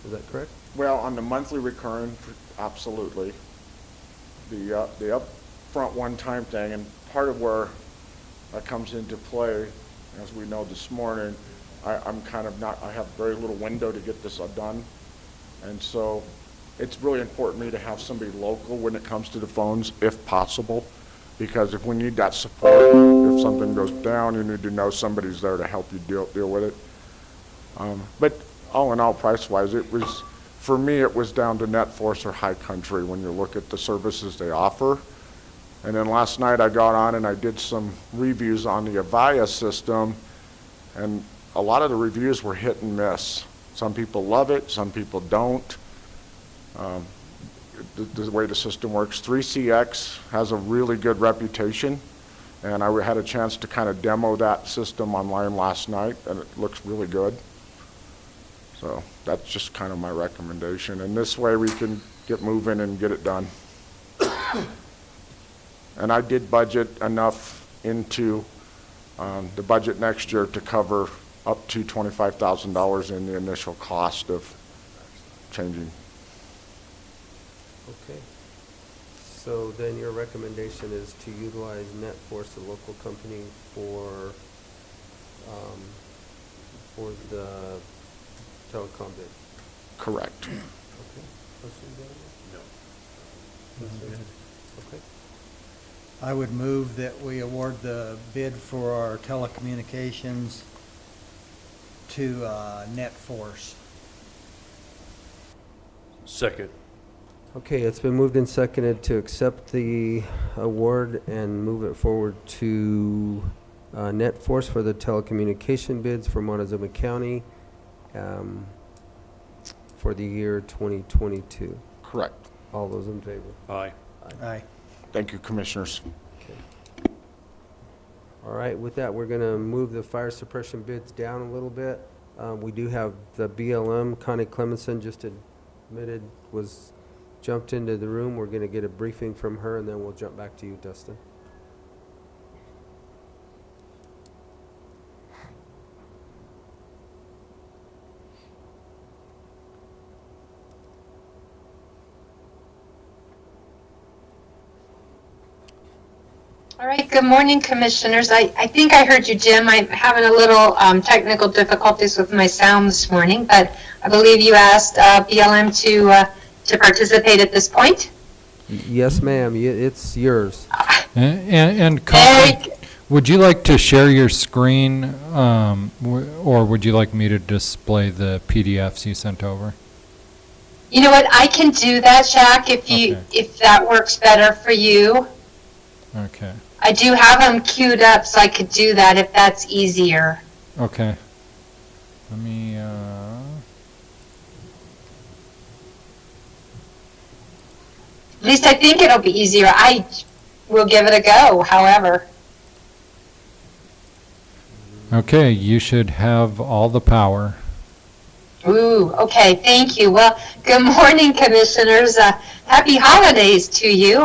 Is that correct? Well, on the monthly recurring, absolutely. The upfront one-time thing, and part of where that comes into play, as we know this morning, I'm kind of not, I have very little window to get this done. And so it's really important to me to have somebody local when it comes to the phones, if possible, because if we need that support, if something goes down, you need to know somebody's there to help you deal with it. But all in all, price-wise, it was, for me, it was down to Net Force or High Country when you look at the services they offer. And then last night I got on and I did some reviews on the Avaya system, and a lot of the reviews were hit and miss. Some people love it, some people don't. The way the system works, 3CX has a really good reputation, and I had a chance to kind of demo that system online last night, and it looks really good. So that's just kind of my recommendation. And this way we can get moving and get it done. And I did budget enough into the budget next year to cover up to $25,000 in the initial cost of changing. Okay. So then your recommendation is to utilize NetForce, a local company, for the telecom bid? Correct. Okay. Questions, gentlemen? No. Okay. I would move that we award the bid for our telecommunications to NetForce. Second. Okay, it's been moved and seconded to accept the award and move it forward to NetForce for the telecommunication bids for Montezuma County for the year 2022. Correct. All those in favor? Aye. Aye. Thank you, Commissioners. Okay. All right, with that, we're going to move the fire suppression bids down a little bit. We do have the BLM, Connie Clemenson just admitted, jumped into the room. We're going to get a briefing from her, and then we'll jump back to you, Dustin. All right, good morning, Commissioners. I think I heard you, Jim. I'm having a little technical difficulties with my sound this morning, but I believe you asked BLM to participate at this point. Yes, ma'am. It's yours. And Connie, would you like to share your screen, or would you like me to display the PDFs you sent over? You know what? I can do that, Jack, if that works better for you. Okay. I do have them queued up, so I could do that if that's easier. Okay. Let me, At least I think it'll be easier. I will give it a go, however. Okay, you should have all the power. Ooh, okay, thank you. Well, good morning, Commissioners. Happy holidays to you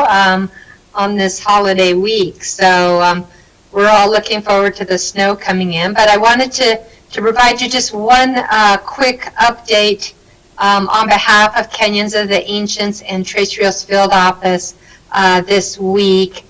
on this holiday week. So we're all looking forward to the snow coming in, but I wanted to provide you just one quick update on behalf of Kenyans of the Ancients and Tres Rios Field Office this week,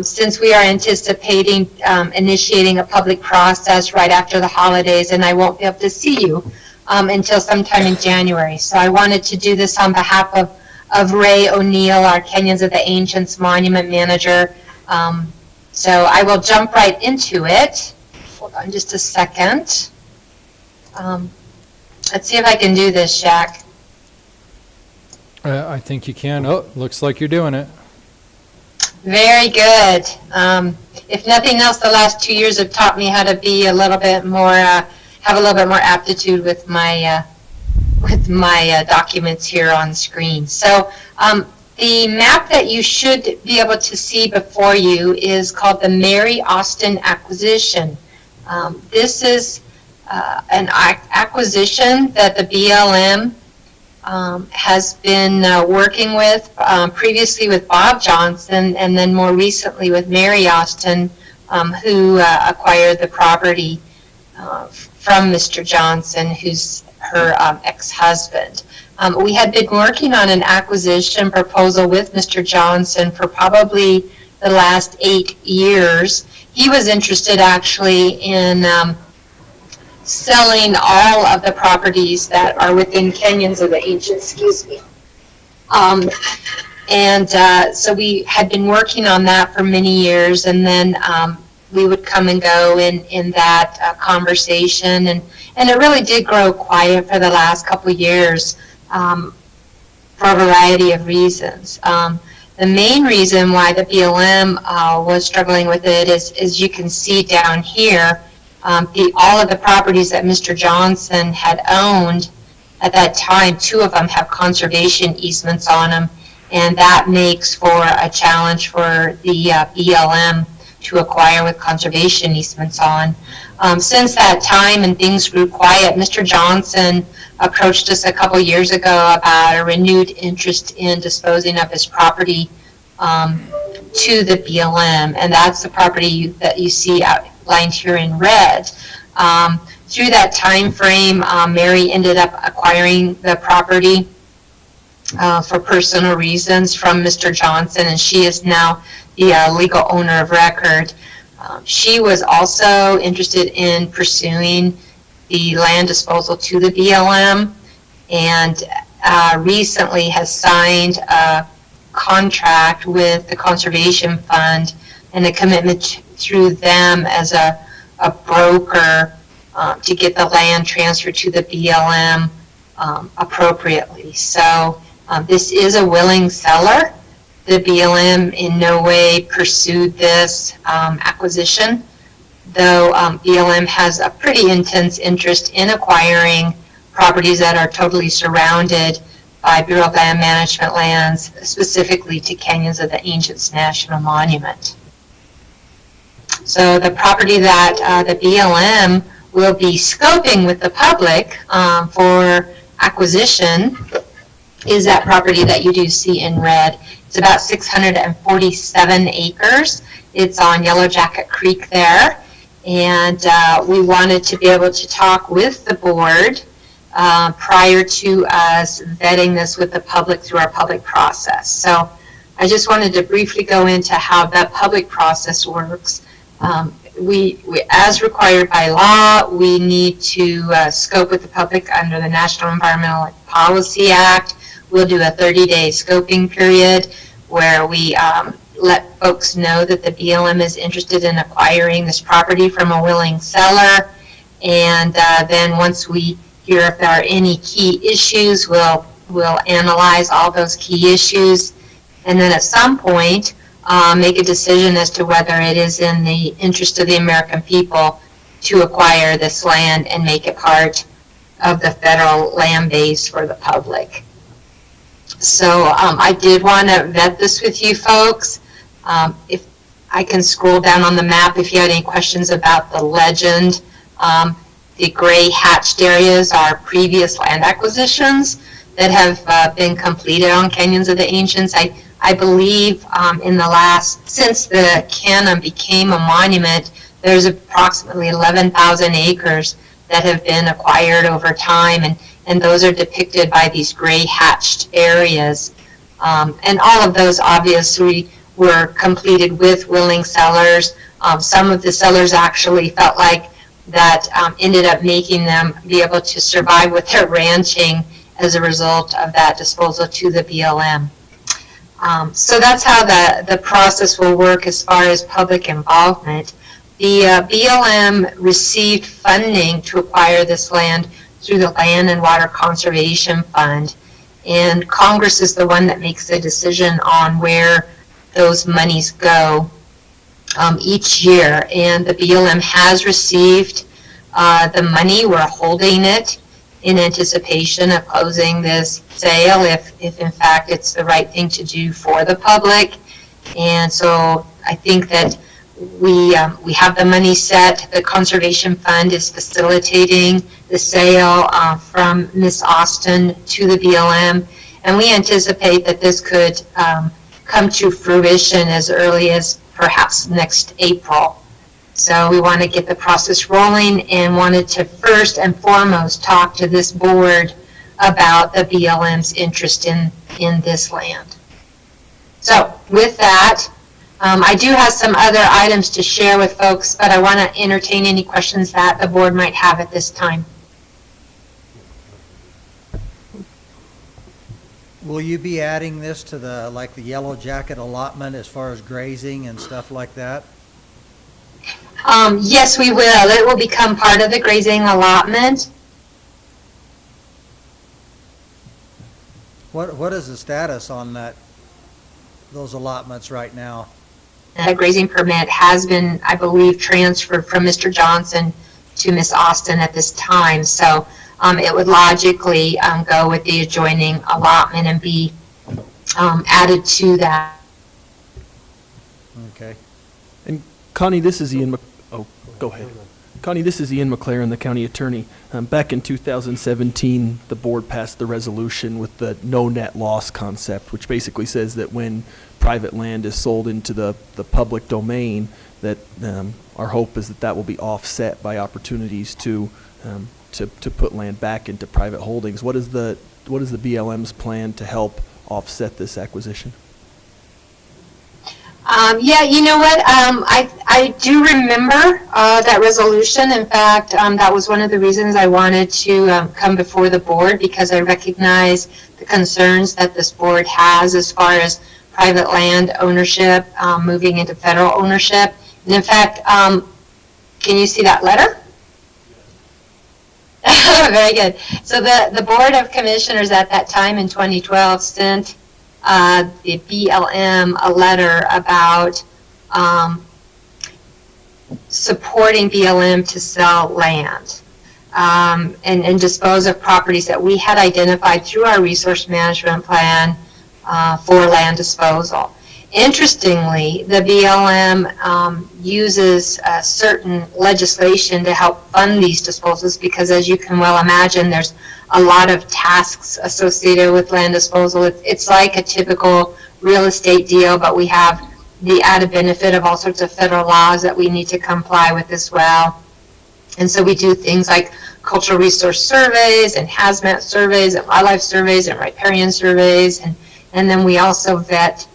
since we are anticipating initiating a public process right after the holidays, and I won't be able to see you until sometime in January. So I wanted to do this on behalf of Ray O'Neill, our Kenyans of the Ancients Monument Manager. So I will jump right into it. Hold on just a second. Let's see if I can do this, Jack. I think you can. Oh, looks like you're doing it. Very good. If nothing else, the last 2 years have taught me how to be a little bit more, have a little bit more aptitude with my documents here on screen. So the map that you should be able to see before you is called the Mary Austin Acquisition. This is an acquisition that the BLM has been working with previously with Bob Johnson, and then more recently with Mary Austin, who acquired the property from Mr. Johnson, who's her ex-husband. We had been working on an acquisition proposal with Mr. Johnson for probably the last 8 years. He was interested actually in selling all of the properties that are within Canyons of the Ancient, so we had been working on that for many years, and then we would come and go in that conversation, and it really did grow quiet for the last couple of years for a variety of reasons. The main reason why the BLM was struggling with it is, as you can see down here, all of the properties that Mr. Johnson had owned at that time, 2 of them have conservation easements on them, and that makes for a challenge for the BLM to acquire with conservation easements on. Since that time and things grew quiet, Mr. Johnson approached us a couple years ago about a renewed interest in disposing of his property to the BLM, and that's the property that you see outlined here in red. Through that time frame, Mary ended up acquiring the property for personal reasons from Mr. Johnson, and she is now the legal owner of record. She was also interested in pursuing the land disposal to the BLM, and recently has signed a contract with the Conservation Fund and a commitment through them as a broker to get the land transferred to the BLM appropriately. So this is a willing seller. The BLM in no way pursued this acquisition, though BLM has a pretty intense interest in acquiring properties that are totally surrounded by Bureau of Land Management lands, specifically to Canyons of the Ancients National Monument. So the property that the BLM will be scoping with the public for acquisition is that property that you do see in red. It's about 647 acres. It's on Yellow Jacket Creek there. And we wanted to be able to talk with the board prior to us vetting this with the public through our public process. So I just wanted to briefly go into how that public process works. We, as required by law, we need to scope with the public under the National Environmental Policy Act. We'll do a 30-day scoping period where we let folks know that the BLM is interested in acquiring this property from a willing seller. And then once we hear if there are any key issues, we'll analyze all those key issues. And then at some point, make a decision as to whether it is in the interest of the American people to acquire this land and make it part of the federal land base for the public. So I did want to vet this with you folks. If I can scroll down on the map if you had any questions about the legend. The gray hatched areas are previous land acquisitions that have been completed on Canyons of the Ancients. I believe since the canon became a monument, there's approximately 11,000 acres that have been acquired over time, and those are depicted by these gray hatched areas. And all of those obviously were completed with willing sellers. Some of the sellers actually felt like that ended up making them be able to survive with their ranching as a result of that disposal to the BLM. So that's how the process will work as far as public involvement. The BLM received funding to acquire this land through the Land and Water Conservation Fund, and Congress is the one that makes the decision on where those monies go each year. And the BLM has received the money. We're holding it in anticipation of closing this sale if in fact it's the right thing to do for the public. And so I think that we have the money set. The Conservation Fund is facilitating the sale from Miss Austin to the BLM, and we anticipate that this could come to fruition as early as perhaps next April. So we want to get the process rolling and wanted to first and foremost talk to this board about the BLM's interest in this land. So with that, I do have some other items to share with folks, but I want to entertain any questions that the board might have at this time. Will you be adding this to the, like the yellow jacket allotment as far as grazing and stuff like that? Yes, we will. It will become part of the grazing allotment. What is the status on those allotments right now? The grazing permit has been, I believe, transferred from Mr. Johnson to Miss Austin at this time. So it would logically go with the adjoining allotment and be added to that. Okay. And Connie, this is Ian. Go ahead. Connie, this is Ian McLaren, the county attorney. Back in 2017, the board passed the resolution with the no net loss concept, which basically says that when private land is sold into the public domain, that our hope is that will be offset by opportunities to put land back into private holdings. What is the BLM's plan to help offset this acquisition? Yeah, you know what? I do remember that resolution. In fact, that was one of the reasons I wanted to come before the board, because I recognize the concerns that this board has as far as private land ownership moving into federal ownership. And in fact, can you see that letter? Very good. So the Board of Commissioners at that time in 2012 sent the BLM a letter about supporting BLM to sell land and dispose of properties that we had identified through our resource management plan for land disposal. Interestingly, the BLM uses certain legislation to help fund these disposals because, as you can well imagine, there's a lot of tasks associated with land disposal. It's like a typical real estate deal, but we have the added benefit of all sorts of federal laws that we need to comply with as well. And so we do things like cultural resource surveys and hazmat surveys and wildlife surveys and riparian surveys, and then we also vet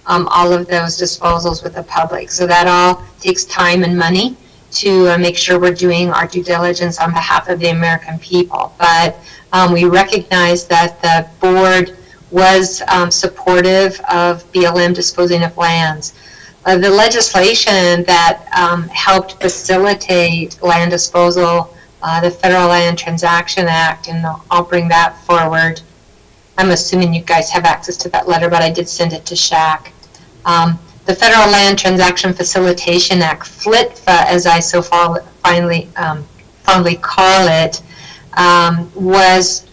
all of those disposals with the public. So that all takes time and money to make sure we're doing our due diligence on behalf of the American people. But we recognize that the board was supportive of BLM disposing of lands. The legislation that helped facilitate land disposal, the Federal Land Transaction Act, and I'll bring that forward. I'm assuming you guys have access to that letter, but I did send it to Shaq. The Federal Land Transaction Facilitation Act, FLTFA, as I so fondly call it, was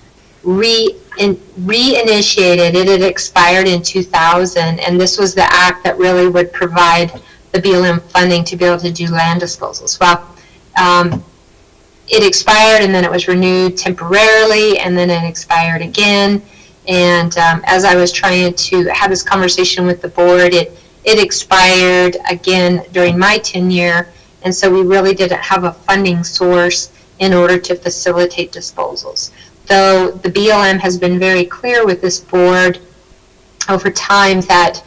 reinitiated. It had expired in 2000, and this was the act that really would provide the BLM funding to be able to do land disposals. Well, it expired, and then it was renewed temporarily, and then it expired again. And as I was trying to have this conversation with the board, it expired again during my tenure, and so we really didn't have a funding source in order to facilitate disposals. Though the BLM has been very clear with this board over time that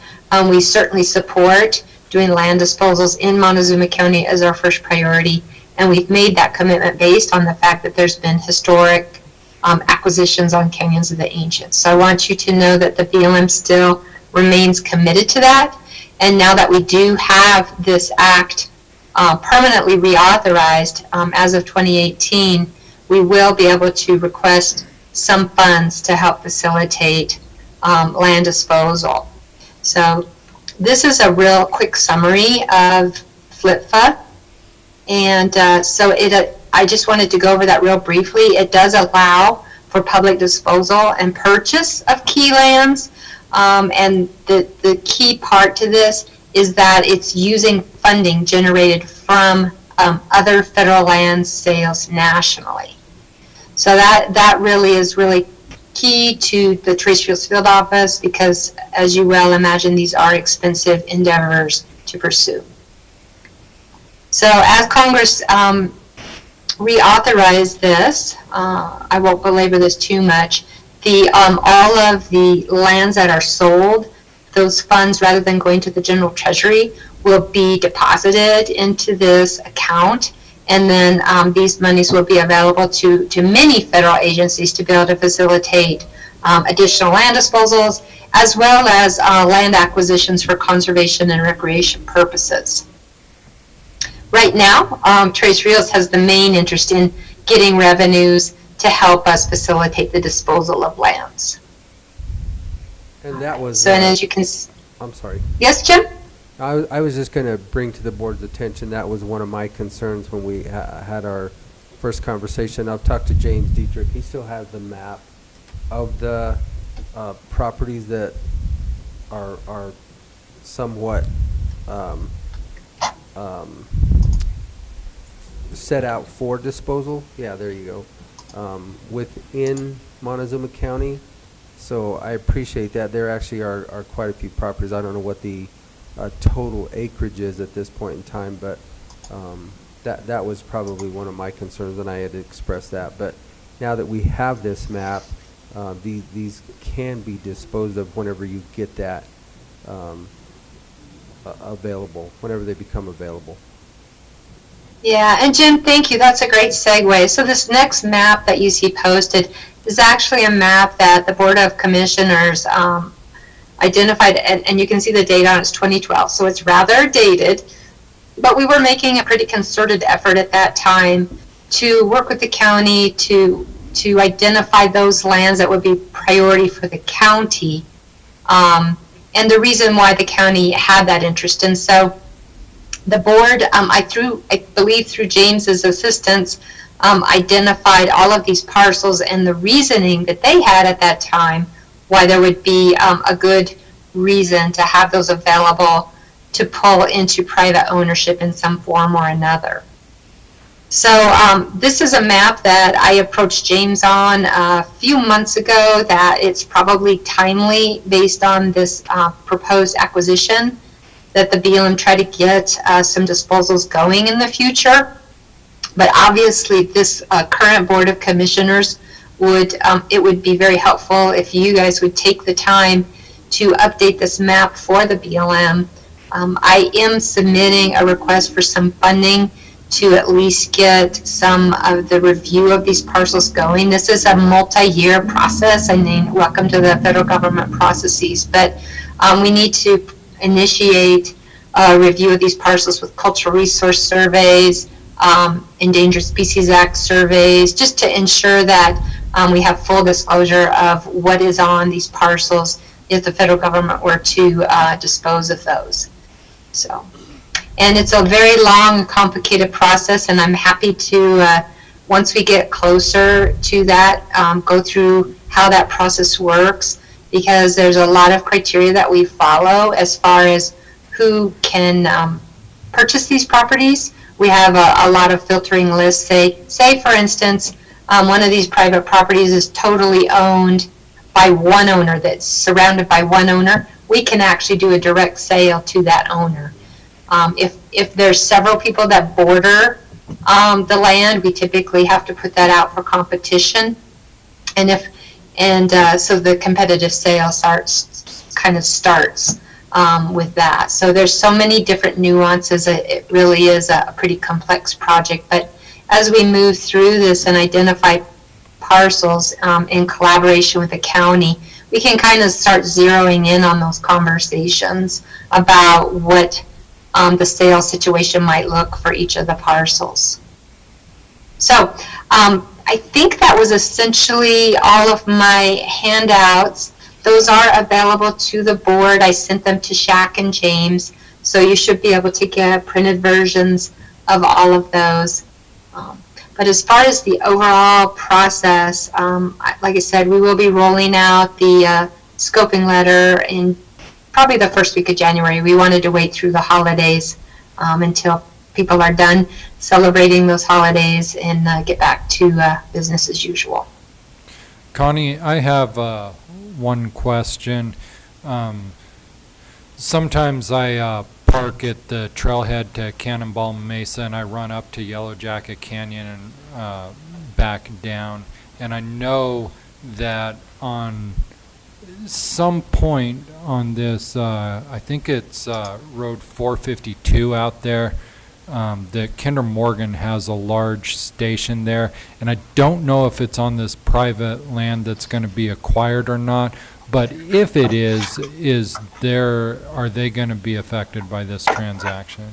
we certainly support doing land disposals in Montezuma County as our first priority, and we've made that commitment based on the fact that there's been historic acquisitions on Canyons of the Ancients. So I want you to know that the BLM still remains committed to that, and now that we do have this act permanently reauthorized as of 2018, we will be able to request some funds to help facilitate land disposal. So this is a real quick summary of FLTFA, and I just wanted to go over that real briefly. It does allow for public disposal and purchase of key lands, and the key part to this is that it's using funding generated from other federal land sales nationally. So that really is really key to the Trace Fields Field Office, because as you well imagine, these are expensive endeavors to pursue. So as Congress reauthorized this, I won't belabor this too much, all of the lands that are sold, those funds, rather than going to the general treasury, will be deposited into this account, and then these monies will be available to many federal agencies to be able to facilitate additional land disposals, as well as land acquisitions for conservation and recreation purposes. Right now, Trace Fields has the main interest in getting revenues to help us facilitate the disposal of lands. And that was. So, and as you can. I'm sorry. Yes, Jim? I was just going to bring to the board's attention, that was one of my concerns when we had our first conversation. I've talked to James Dietrich. He still has the map of the properties that are somewhat set out for disposal. Yeah, there you go. Within Montezuma County. So I appreciate that. There actually are quite a few properties. I don't know what the total acreage is at this point in time, but that was probably one of my concerns, and I had expressed that. But now that we have this map, these can be disposed of whenever you get that available, whenever they become available. Yeah, and Jim, thank you. That's a great segue. So this next map that you see posted is actually a map that the Board of Commissioners identified, and you can see the date on it's 2012, so it's rather dated, but we were making a pretty concerted effort at that time to work with the county to identify those lands that would be priority for the county, and the reason why the county had that interest. And so the board, I believe through James's assistance, identified all of these parcels and the reasoning that they had at that time, why there would be a good reason to have those available to pull into private ownership in some form or another. So this is a map that I approached James on a few months ago, that it's probably timely based on this proposed acquisition, that the BLM try to get some disposals going in the future. But obviously this current Board of Commissioners it would be very helpful if you guys would take the time to update this map for the BLM. I am submitting a request for some funding to at least get some of the review of these parcels going. This is a multi-year process. I mean, welcome to the federal government processes, but we need to initiate a review of these parcels with cultural resource surveys, Endangered Species Act surveys, just to ensure that we have full disclosure of what is on these parcels if the federal government were to dispose of those. So, and it's a very long, complicated process, and I'm happy to, once we get closer to that, go through how that process works, because there's a lot of criteria that we follow as far as who can purchase these properties. We have a lot of filtering lists. Say for instance, one of these private properties is totally owned by one owner, that's surrounded by one owner. We can actually do a direct sale to that owner. If there's several people that border the land, we typically have to put that out for competition. So the competitive sale starts with that. So there's so many different nuances. It really is a pretty complex project. But as we move through this and identify parcels in collaboration with the county, we can kind of start zeroing in on those conversations about what the sale situation might look for each of the parcels. So I think that was essentially all of my handouts. Those are available to the board. I sent them to Shaq and James, so you should be able to get printed versions of all of those. But as far as the overall process, like I said, we will be rolling out the scoping letter in probably the first week of January. We wanted to wait through the holidays until people are done celebrating those holidays and get back to business as usual. Connie, I have one question. Sometimes I park at the trailhead to Cannonball Mesa and I run up to Yellow Jacket Canyon and back down. And I know that on some point on this, I think it's Road 452 out there, that Kinder Morgan has a large station there. And I don't know if it's on this private land that's going to be acquired or not. But if it is are they going to be affected by this transaction?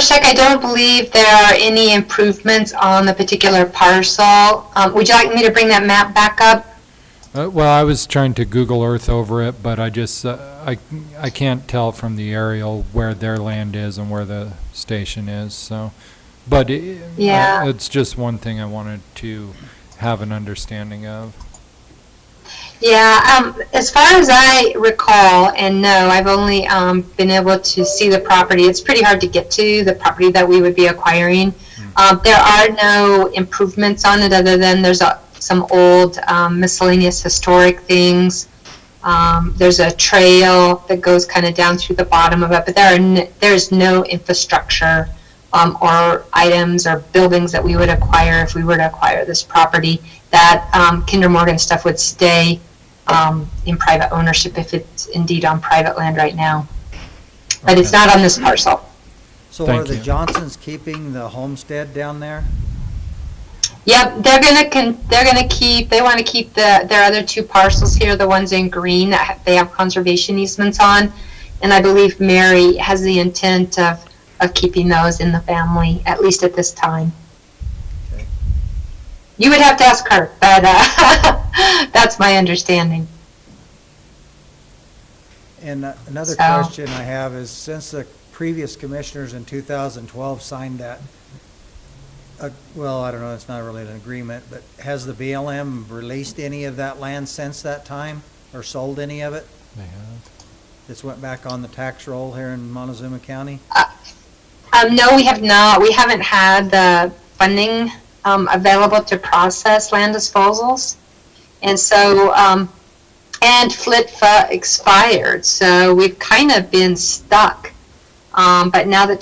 Shek, I don't believe there are any improvements on the particular parcel. Would you like me to bring that map back up? Well, I was trying to Google Earth over it, but I just, I can't tell from the aerial where their land is and where the station is, so. But it's just one thing I wanted to have an understanding of. Yeah, as far as I recall and know, I've only been able to see the property. It's pretty hard to get to the property that we would be acquiring. There are no improvements on it other than there's some old miscellaneous historic things. There's a trail that goes kind of down through the bottom of it, but there's no infrastructure or items or buildings that we would acquire if we were to acquire this property. That Kinder Morgan stuff would stay in private ownership if it's indeed on private land right now. But it's not on this parcel. So are the Johnsons keeping the homestead down there? Yep, they want to keep their other two parcels here, the ones in green that they have conservation easements on. And I believe Mary has the intent of keeping those in the family, at least at this time. Okay. You would have to ask her, but that's my understanding. And another question I have is, since the previous commissioners in 2012 signed that, well, I don't know, it's not really an agreement, but has the BLM released any of that land since that time, or sold any of it? They have. This went back on the tax roll here in Montezuma County? No, we have not. We haven't had the funding available to process land disposals. And so, and FLTFA expired, so we've kind of been stuck. But now that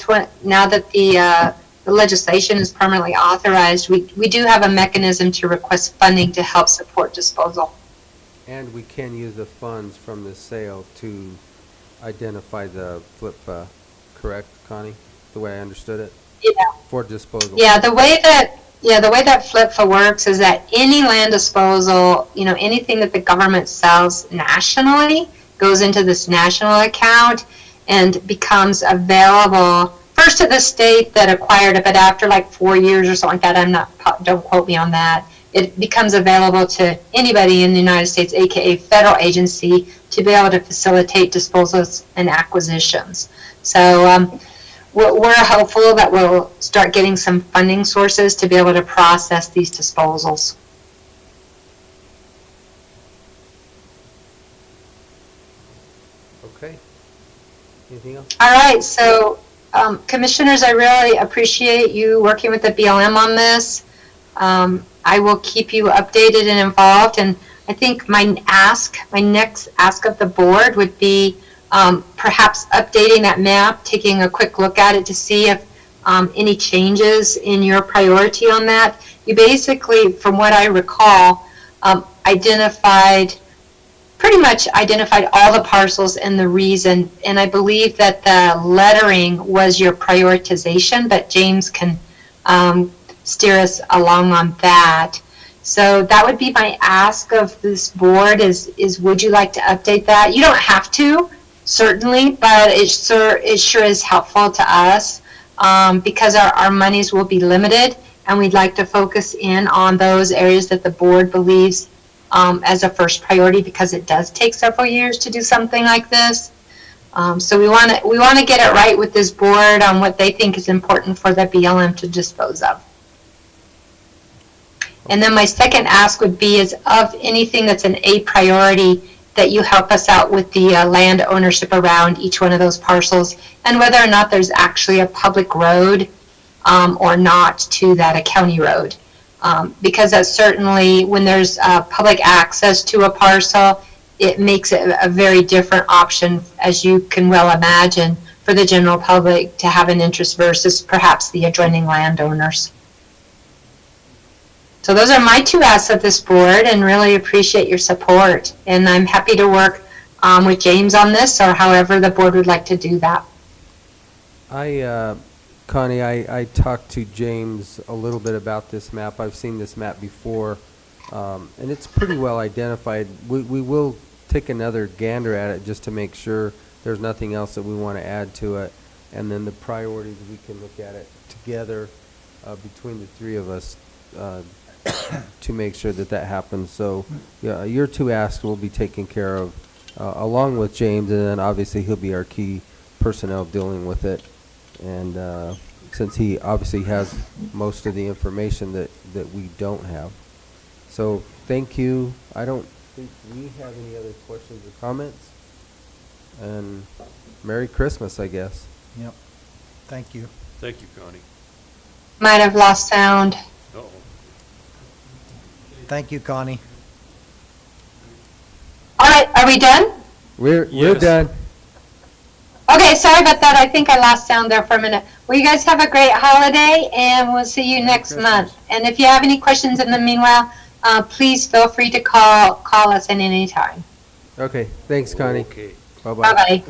the legislation is permanently authorized, we do have a mechanism to request funding to help support disposal. And we can use the funds from the sale to identify the FLTFA, correct, Connie? The way I understood it? Yeah. For disposal. Yeah, the way that FLTFA works is that any land disposal, anything that the government sells nationally goes into this national account and becomes available first to the state that acquired it, but after like 4 years or something like that, don't quote me on that, it becomes available to anybody in the United States, aka federal agency, to be able to facilitate disposals and acquisitions. So we're hopeful that we'll start getting some funding sources to be able to process these disposals. Okay. Anything else? All right, so commissioners, I really appreciate you working with the BLM on this. I will keep you updated and involved, and I think my next ask of the board would be perhaps updating that map, taking a quick look at it to see if any changes in your priority on that. You basically, from what I recall, pretty much identified all the parcels and the reason, and I believe that the lettering was your prioritization, but James can steer us along on that. So that would be my ask of this board is would you like to update that? You don't have to, certainly, but it sure is helpful to us because our monies will be limited, and we'd like to focus in on those areas that the board believes as a first priority, because it does take several years to do something like this. So we want to get it right with this board on what they think is important for the BLM to dispose of. And then my second ask would be is of anything that's an A priority, that you help us out with the land ownership around each one of those parcels and whether or not there's actually a public road or not to that, a county road. Because that's certainly, when there's public access to a parcel, it makes it a very different option, as you can well imagine, for the general public to have an interest versus perhaps the adjoining landowners. So those are my 2 asks of this board, and really appreciate your support. And I'm happy to work with James on this, or however the board would like to do that. Connie, I talked to James a little bit about this map. I've seen this map before, and it's pretty well identified. We will take another gander at it just to make sure there's nothing else that we want to add to it. And then the priorities, we can look at it together between the 3 of us to make sure that that happens. So yeah, your 2 asks will be taken care of along with James, and then obviously he'll be our key personnel dealing with it. And since he obviously has most of the information that we don't have. So thank you. I don't think we have any other questions or comments. And Merry Christmas, I guess. Yep. Thank you. Thank you, Connie. Might have lost sound. Uh-oh. Thank you, Connie. All right, are we done? We're Yes. done. Okay, sorry about that. I think I lost sound there for a minute. Well, you guys have a great holiday, and we'll see you next month. And if you have any questions in the meanwhile, please feel free to call us at any time. Okay, thanks, Connie. Okay. Bye-bye. Bye-bye.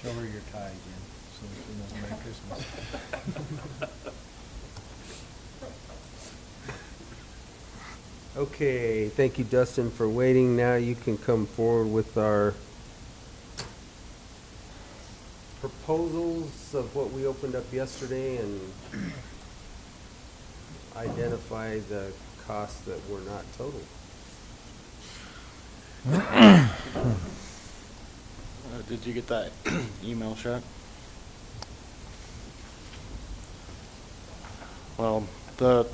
Show her your tie again, so she knows Merry Christmas. Okay, thank you, Dustin, for waiting. Now you can come forward with our proposals of what we opened up yesterday and identify the costs that were not totaled. Did you get that email, Chuck? Well, the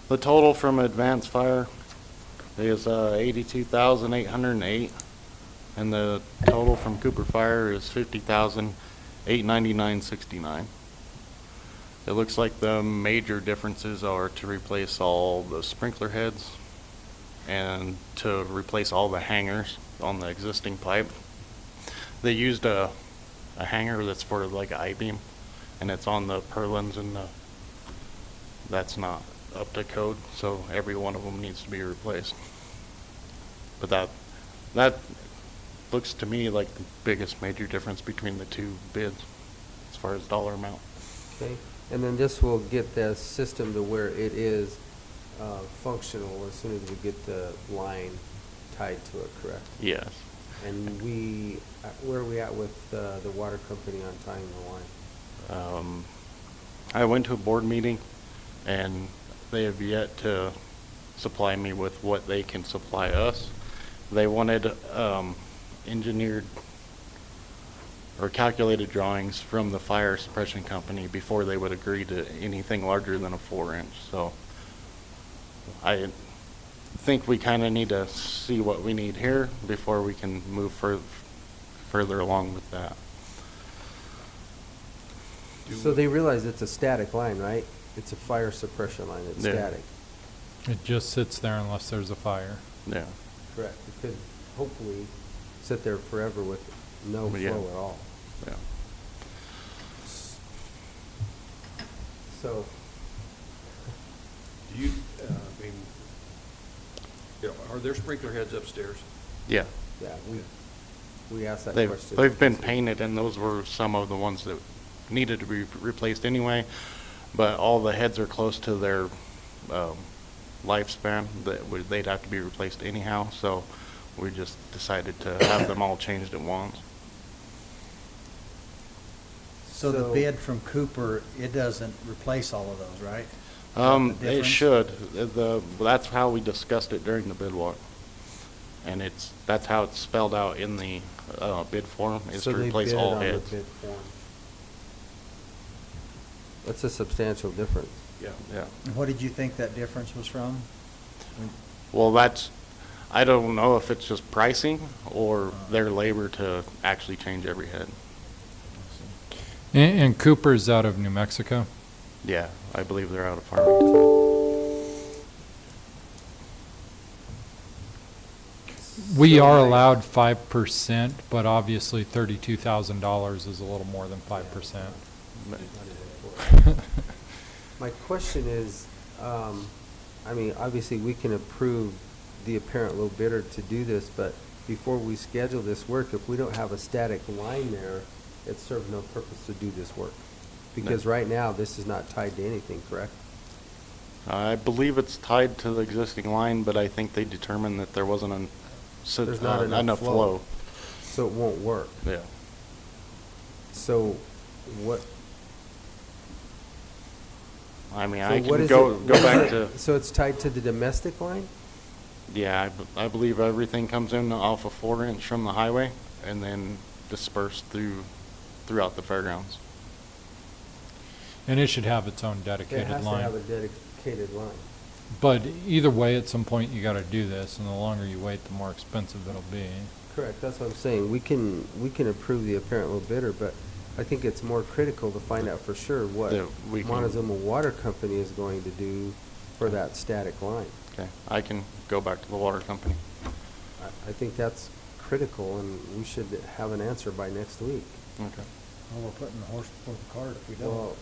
total from Advanced Fire is 82,808, and the total from Cooper Fire is 50,899.69. It looks like the major differences are to replace all the sprinkler heads and to replace all the hangers on the existing pipe. They used a hanger that's for like an I-beam, and it's on the purlins, and that's not up to code, so every one of them needs to be replaced. But that looks to me like the biggest major difference between the 2 bids as far as dollar amount. Okay, and then this will get the system to where it is functional as soon as we get the line tied to it, correct? Yes. And where are we at with the water company on tying the line? I went to a board meeting, and they have yet to supply me with what they can supply us. They wanted engineered or calculated drawings from the fire suppression company before they would agree to anything larger than a 4-inch. So I think we kind of need to see what we need here before we can move further along with that. So they realize it's a static line, right? It's a fire suppression line, it's Yeah. static. It just sits there unless there's a fire. Yeah. Correct. It could hopefully sit there forever with no Yeah. flow at all. Yeah. So, Do you, are there sprinkler heads upstairs? Yeah. yeah, we asked that They've question. been painted, and those were some of the ones that needed to be replaced anyway, but all the heads are close to their lifespan that they'd have to be replaced anyhow, so we just decided to have them all changed at once. So the bid from Cooper, it doesn't replace all of those, right? The It difference? should. That's how we discussed it during the bid walk, and that's how it's spelled out in the bid form, is So to they replace bid all on the heads. bid form. That's a substantial difference. Yeah. Yeah. And what did you think that difference was from? Well, I don't know if it's just pricing or their labor to actually change every head. And Cooper's out of New Mexico? Yeah, I believe they're out of Farmington. We are allowed 5%, but obviously $32,000 is a little more than 5%. My question is, I mean, obviously, we can approve the apparent low bidder to do this, but before we schedule this work, if we don't have a static line there, it serves no purpose to do this work. Because right now, this is not tied to anything, correct? I believe it's tied to the existing line, but I think they determined that there wasn't There's not enough flow. So it won't work. Yeah. So what? I mean, So I what can is go it- back to, So it's tied to the domestic line? yeah, I believe everything comes in off of 4-inch from the highway and then dispersed throughout the fairgrounds. And it should have its own It dedicated has to line. have a dedicated line. But either way, at some point, you gotta do this, and the longer you wait, the more expensive it'll be. Correct, that's what I'm saying. We can approve the apparent low bidder, but I think it's more critical to find out for sure what That we can- Montezuma Water Company is going to do for that static line. Okay, I can go back to the water company. I think that's critical, and we should have an answer by next week. Okay. Well, we're putting the horse before the cart if we Well, don't.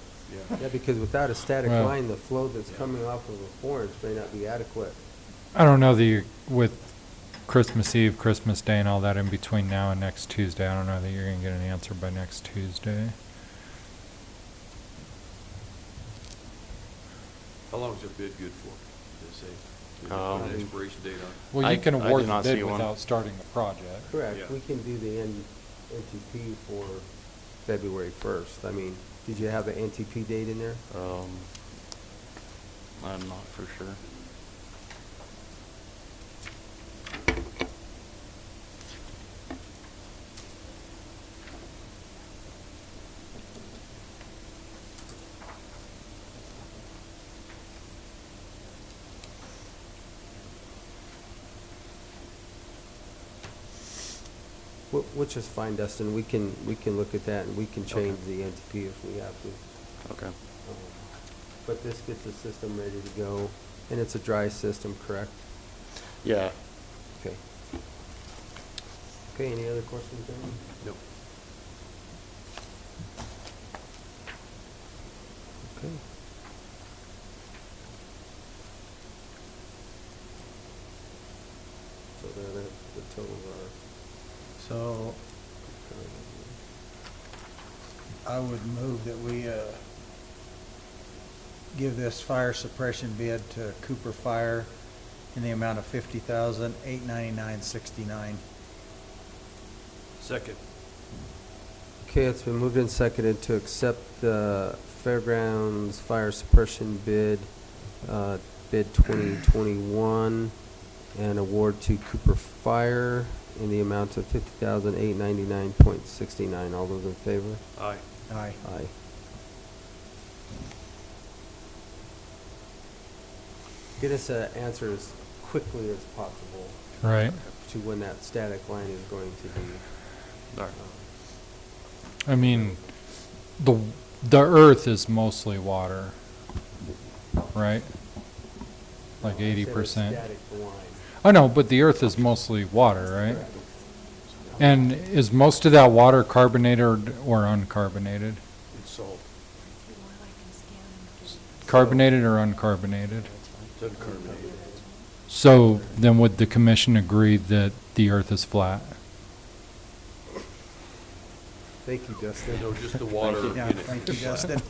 yeah, because without a static Well- line, the flow that's coming off of a 4-inch may not be adequate. I don't know that you, with Christmas Eve, Christmas Day, and all that in between now and next Tuesday, I don't know that you're gonna get an answer by next Tuesday. How long is their bid good for? Did they say? Did they put an expiration date on it? Well, you can I award did the not bid see one. without starting the project. Correct, Yeah. we can do the NTP for February 1st. I mean, did you have an NTP date in there? I'm not for sure. Which is fine, Dustin. We can look at that, and we can change the NTP if we have to. Okay. But this gets the system ready to go, and it's a dry system, correct? Yeah. Okay. Okay, any other questions, Dan? No. Okay. So there, the totals are. So I would move that we give this fire suppression bid to Cooper Fire in the amount of $50,899.69. Second. Okay, it's been moved and seconded to accept the Fairgrounds Fire Suppression bid, bid 2021, and award to Cooper Fire in the amount of $50,899.69. All those in favor? Aye. Aye. Aye. Get us an answer as quickly as possible Right. to when that static line is going to be. All right. I mean, the earth is mostly water, right? Like 80%. Static line. I know, but the earth is mostly water, right? And is most of that water carbonated or uncarbonated? It's salt. Carbonated or uncarbonated? It's uncarbonated. So then would the commission agree that the earth is flat? Thank you, Justin. No, just the water in Yeah, it. thank you, Justin.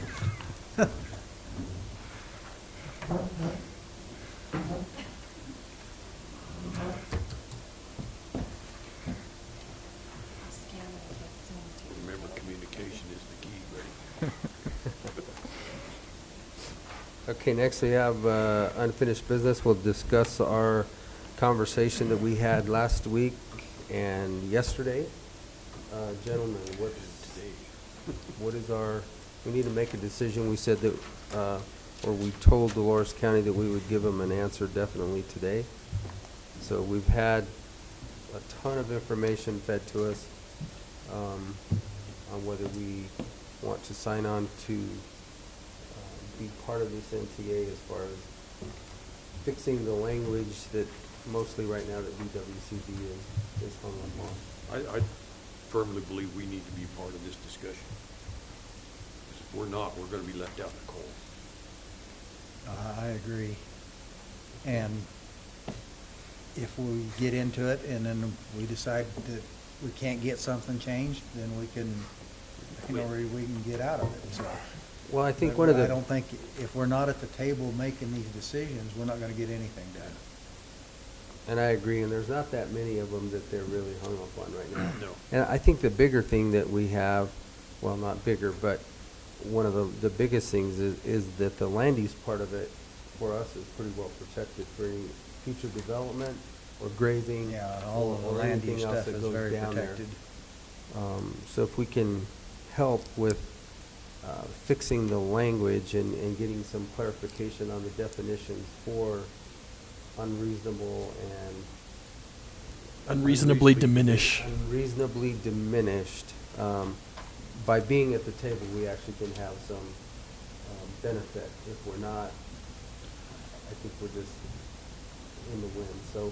Remember, communication is the key, buddy. Okay, next we have unfinished business. We'll discuss our conversation that we had last week and yesterday. Gentlemen, what is our, we need to make a decision. We said that, or we told Dolores County that we would give them an answer definitely today. So we've had a ton of information fed to us on whether we want to sign on to be part of this NCA as far as fixing the language that mostly right now that BWCD is hung up on. I firmly believe we need to be part of this discussion. 'Cause if we're not, we're gonna be left out in the cold. I agree. And if we get into it and then we decide that we can't get something changed, then we can get out of it, so. Well, I think But one of the. I don't think, if we're not at the table making these decisions, we're not gonna get anything done. And I agree, and there's not that many of them that they're really hung up on right now. No. And I think the bigger thing that we have, well, not bigger, but one of the biggest things is that the land use part of it for us is pretty well protected for any future development or grazing. Yeah, all of the or land anything use else stuff that is goes very down there. protected. So if we can help with fixing the language and getting some clarification on the definitions for unreasonable and Unreasonably diminish. unreasonably diminished, by being at the table, we actually can have some benefit. If we're not, I think we're just in the wind. So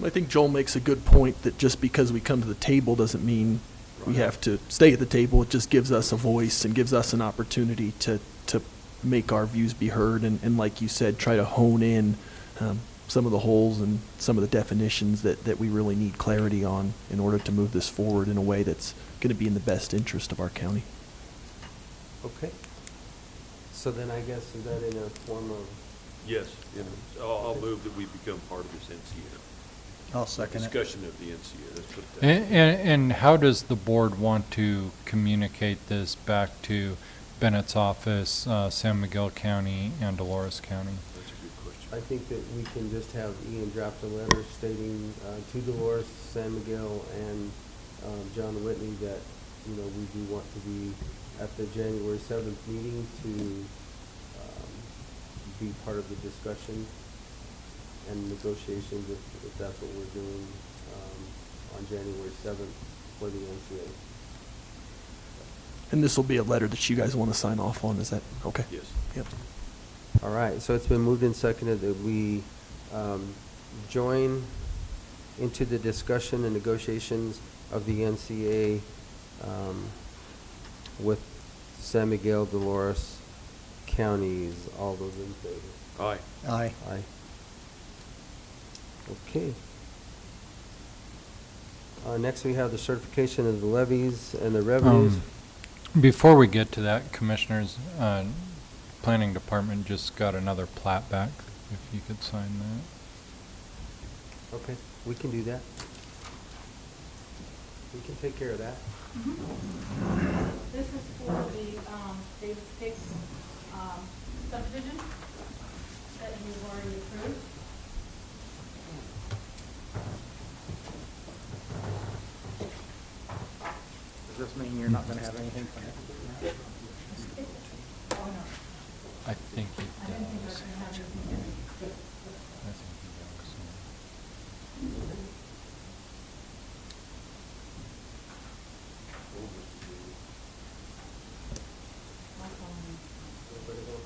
I think Joel makes a good point that just because we come to the table doesn't mean we have to stay at the table. It just gives us a voice and gives us an opportunity to make our views be heard and like you said, try to hone in some of the holes and some of the definitions that we really need clarity on in order to move this forward in a way that's going to be in the best interest of our county. okay. So then I guess is that in a form of Yes, and I'll move that we become part of this NCA. I'll second it. Discussion of the NCA, let's put it that way. And how does the board want to communicate this back to Bennett's office, San Miguel County, and Dolores County? That's a good question. I think that we can just have Ian draft a letter stating to Dolores, San Miguel, and John Whitney that, you know, we do want to be at the January 7th meeting to be part of the discussion and negotiations if that's what we're doing on January 7th for the NCA. And this will be a letter that you guys want to sign off on, is that okay? Yes. Yep. All right, so it's been moved and seconded that we join into the discussion and negotiations of the NCA with San Miguel, Dolores counties. All those in favor? Aye. Aye. Aye. Okay. Next, we have the certification of the levies and the revenues. Before we get to that, Commissioners, Planning Department just got another plat back, if you could sign that. Okay, we can do that. We can take care of that. This is for the Davis Cakes subdivision that you've already approved. Does this mean you're not gonna have anything planned? Oh, no. I think it I didn't think I was does. gonna have anything. I think it does. My phone.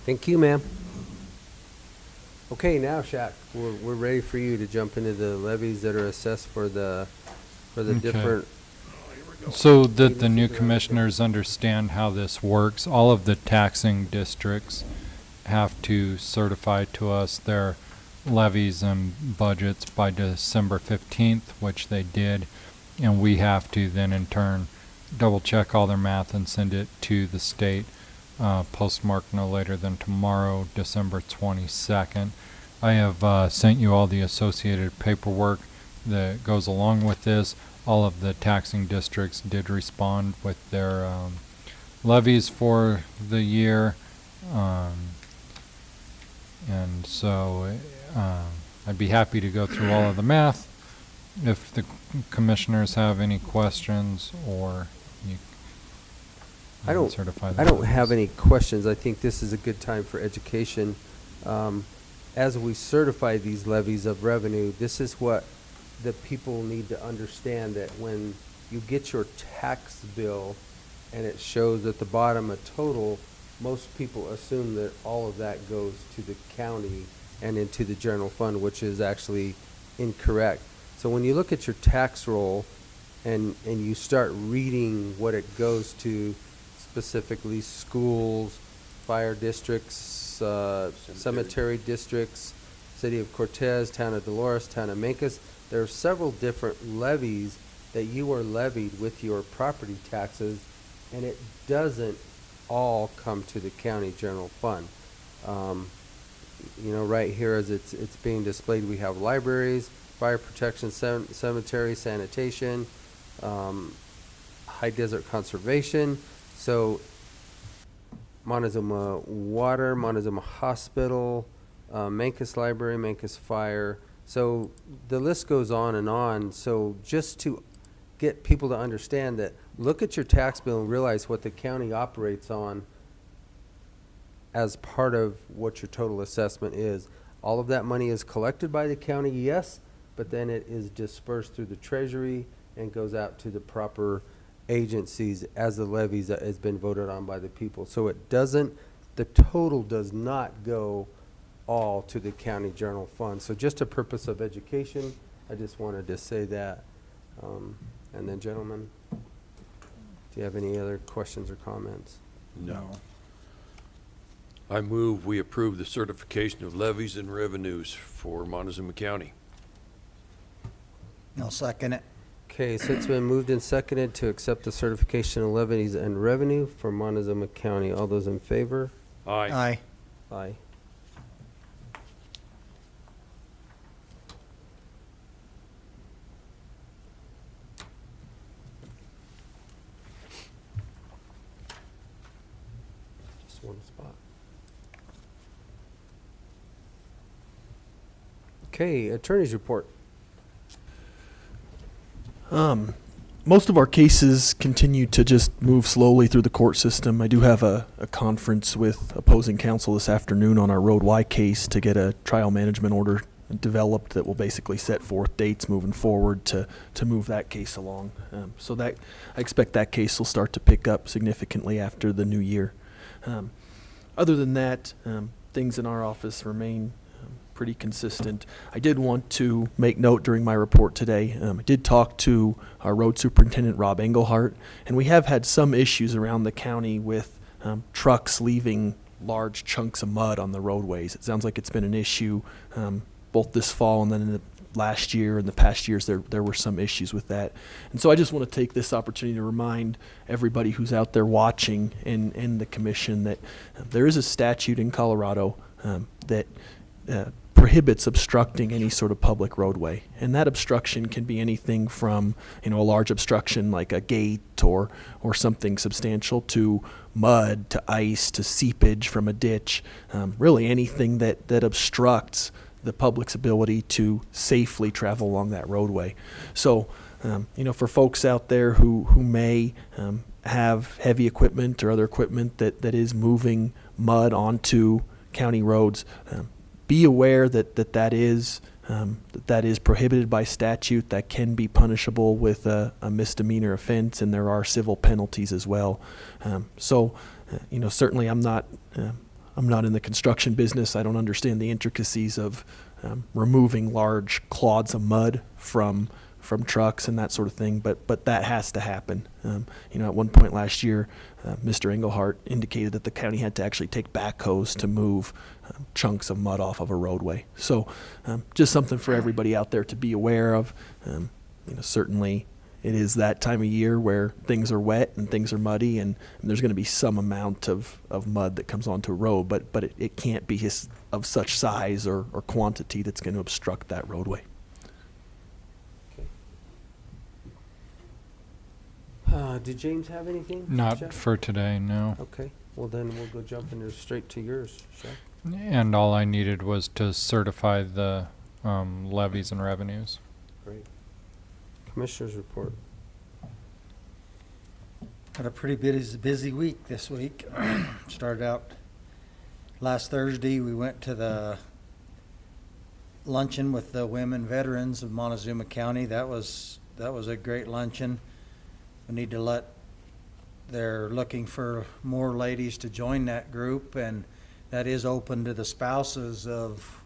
Thank you, ma'am. Okay, now, Shaq, we're ready for you to jump into the levies that are assessed for the Okay. different. So that the new commissioners understand how this works, all of the taxing districts have to certify to us their levies and budgets by December 15th, which they did, and we have to then in turn double check all their math and send it to the state, postmarked no later than tomorrow, December 22nd. I have sent you all the associated paperwork that goes along with this. All of the taxing districts did respond with their levies for the year. And so I'd be happy to go through all of the math if the commissioners have any questions, or you I don't certify the I don't levies. have any questions. I think this is a good time for education. As we certify these levies of revenue, this is what the people need to understand, that when you get your tax bill and it shows at the bottom a total, most people assume that all of that goes to the county and into the general fund, which is actually incorrect. So when you look at your tax roll and you start reading what it goes to, specifically schools, fire districts, cemetery districts, City of Cortez, Town of Dolores, Town of Mancos, there are several different levies that you are levied with your property taxes, and it doesn't all come to the county general fund. You know, right here as it's being displayed, we have libraries, fire protection, cemetery, sanitation, high desert conservation. So Montezuma Water, Montezuma Hospital, Mancos Library, Mancos Fire. So the list goes on and on. So just to get people to understand that, look at your tax bill and realize what the county operates on as part of what your total assessment is. All of that money is collected by the county, yes, but then it is dispersed through the treasury and goes out to the proper agencies as the levies that has been voted on by the people. So it doesn't, the total does not go all to the county general fund. So just a purpose of education, I just wanted to say that. And then, gentlemen, do you have any other questions or comments? No. I move we approve the certification of levies and revenues for Montezuma County. I'll second it. Okay, so it's been moved and seconded to accept the certification of levies and revenue for Montezuma County. All those in favor? Aye. Aye. Aye. Just one spot. Okay, attorney's report. Most of our cases continue to just move slowly through the court system. I do have a conference with opposing counsel this afternoon on our Road Y case to get a trial management order developed that will basically set forth dates moving forward to move that case along. So that I expect that case will start to pick up significantly after the new year. Other than that, things in our office remain pretty consistent. I did want to make note during my report today, I did talk to our road superintendent, Rob Engelhart, and we have had some issues around the county with trucks leaving large chunks of mud on the roadways. It sounds like it's been an issue both this fall and then in the last year and the past years there were some issues with that. And so I just want to take this opportunity to remind everybody who's out there watching and the commission that there is a statute in Colorado that prohibits obstructing any sort of public roadway. And that obstruction can be anything from, a large obstruction like a gate or something substantial to mud, to ice, to seepage from a ditch, really anything that obstructs the public's ability to safely travel along that roadway. So, for folks out there who may have heavy equipment or other equipment that is moving mud onto county roads, be aware that is prohibited by statute. That can be punishable with a misdemeanor offense, and there are civil penalties as well. Certainly I'm not I'm not in the construction business. I don't understand the intricacies of removing large clods of mud from trucks and that sort of thing, but that has to happen. At one point last year, Mr. Engelhardt indicated that the county had to actually take backhoes to move chunks of mud off of a roadway. So just something for everybody out there to be aware of. Certainly it is that time of year where things are wet and things are muddy, and there's going to be some amount of mud that comes onto a road, but it can't be of such size or quantity that's going to obstruct that roadway. Did James have anything? Not Shaq? for today, no. Okay, well then we'll go jump into straight to yours, Shaq. And all I needed was to certify the levies and revenues. Great. Commissioners report. Had a pretty busy week this week. Started out last Thursday, we went to the luncheon with the women veterans of Montezuma County. That was a great luncheon. We need to they're looking for more ladies to join that group, and that is open to the spouses of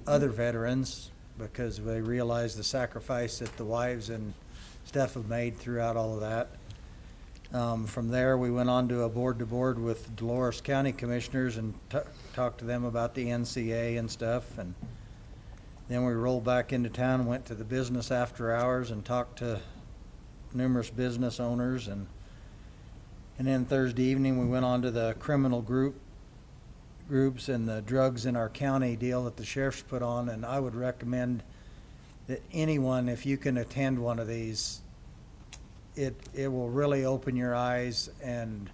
other veterans, because they realize the sacrifice that the wives and stuff have made throughout all of that. From there, we went on to a board-to-board with Dolores County Commissioners and talked to them about the NCA and stuff. And then we rolled back into town and went to the business after hours and talked to numerous business owners. And then Thursday evening, we went on to the criminal groups and the drugs in our county deal that the sheriff's put on. And I would recommend that anyone, if you can attend one of these, it will really open your eyes and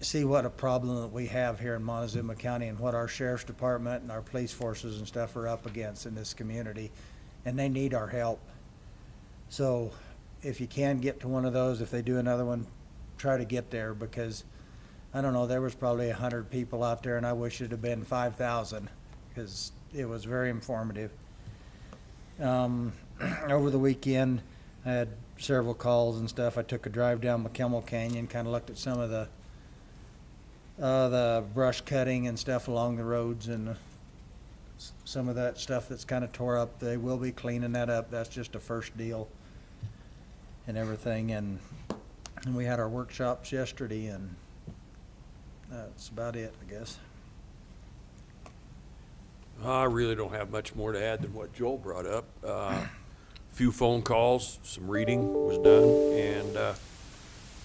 see what a problem that we have here in Montezuma County and what our sheriff's department and our police forces and stuff are up against in this community, and they need our help. So if you can get to one of those, if they do another one, try to get there, because I don't know, there was probably 100 people out there, and I wish it had been 5,000, because it was very informative. Over the weekend, I had several calls and stuff. I took a drive down McKemmel Canyon, kind of looked at some of the brush cutting and stuff along the roads, and some of that stuff that's kind of tore up. They will be cleaning that up. That's just a first deal and everything. And we had our workshops yesterday, and that's about it, I guess. I really don't have much more to add than what Joel brought up. Few phone calls, some reading was done, and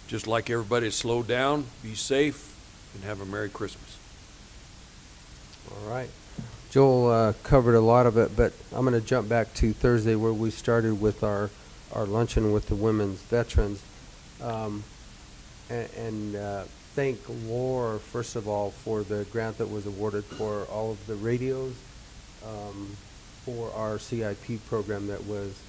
just like everybody, slow down, be safe, and have a Merry Christmas. All right. Joel covered a lot of it, but I'm going to jump back to Thursday, where we started with our luncheon with the women's veterans. And thank Laura, first of all, for the grant that was awarded for all of the radios for our CIP program that was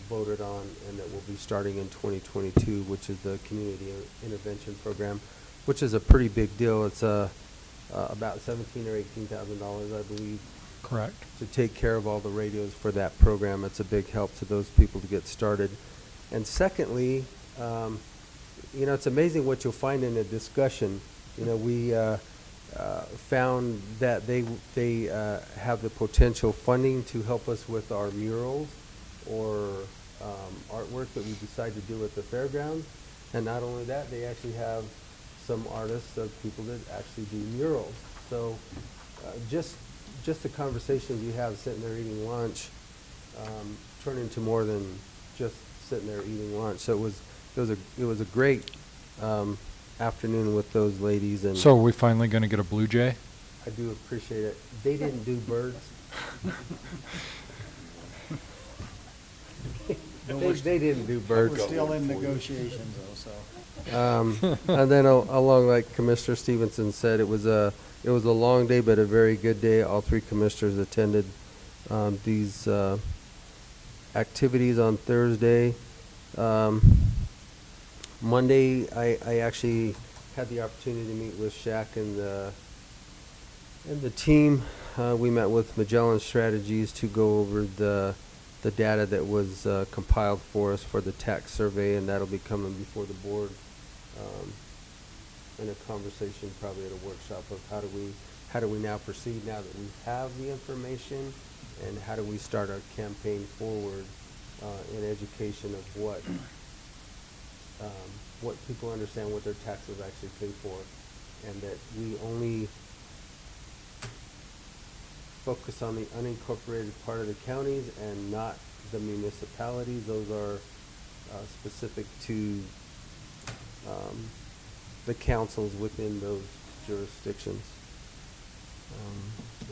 voted on and that will be starting in 2022, which is the Community Intervention Program, which is a pretty big deal. It's about $17,000 or $18,000, I believe. Correct. To take care of all the radios for that program. It's a big help to those people to get started. And secondly, it's amazing what you'll find in a discussion. We found that they have the potential funding to help us with our murals or artwork that we decide to do at the fairgrounds. And not only that, they actually have some artists of people that actually do murals. So just the conversations you have sitting there eating lunch turn into more than just sitting there eating lunch. So it was a great afternoon with those ladies. And So are we finally going to get a blue jay? I do appreciate it. They didn't do birds. They didn't do birds. We're still in negotiations, though, so. And then along, like Commissioner Stevenson said, it was a long day, but a very good day. All three commissioners attended these activities on Thursday. Monday, I actually had the opportunity to meet with Shaq and the team. We met with Magellan Strategies to go over the data that was compiled for us for the tax survey, and that'll be coming before the board in a conversation, probably at a workshop, of how do we now proceed now that we have the information, and how do we start our campaign forward in education of what people understand what their taxes actually pay for, and that we only focus on the unincorporated part of the counties and not the municipalities. Those are specific to the councils within those jurisdictions.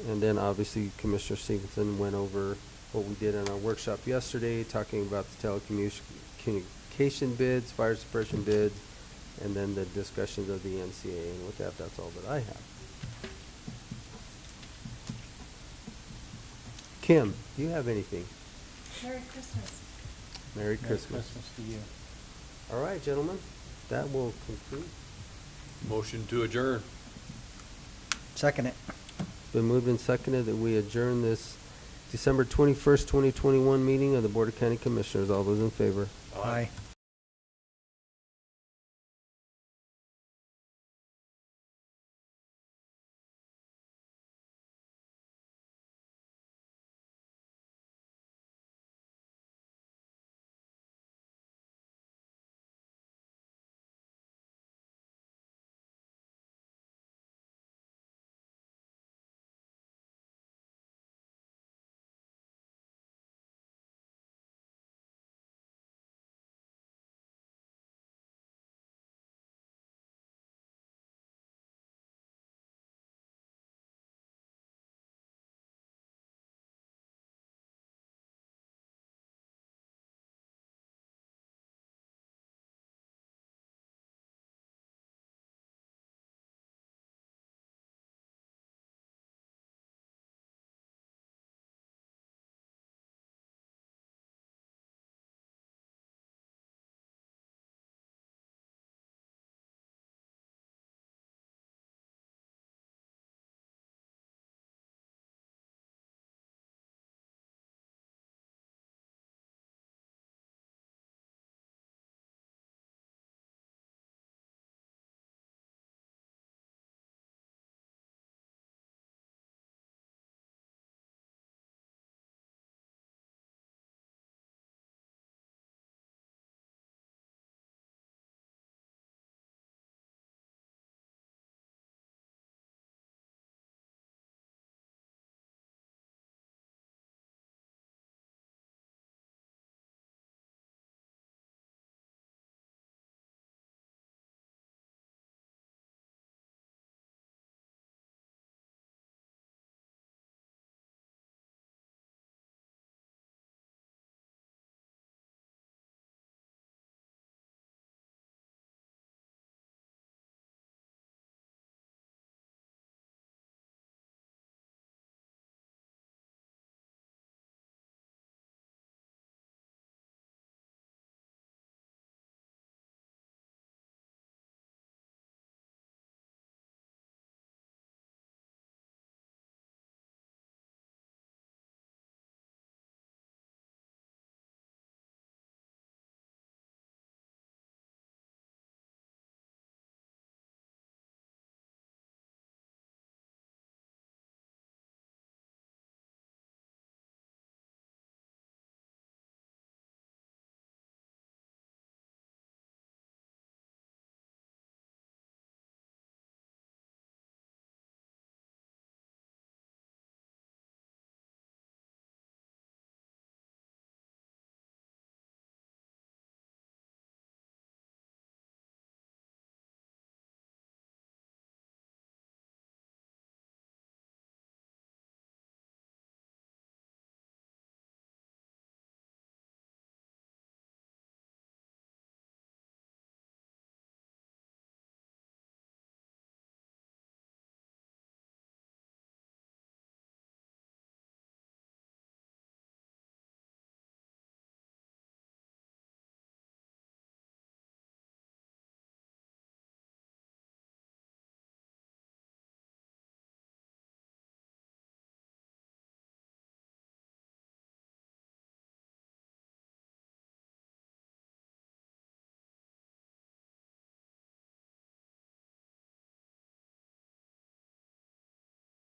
And then obviously Commissioner Singleton went over what we did in our workshop yesterday, talking about the telecommunication bids, fire suppression bids, and then the discussions of the NCA. And with that, that's all that I have. Kim, do you have anything? Merry Christmas. Merry Christmas. to you. All right, gentlemen, that will conclude. Motion to adjourn. Second it. It's been moved and seconded that we adjourn this December 21st, 2021 meeting of the Board of County Commissioners. All those in favor? Aye.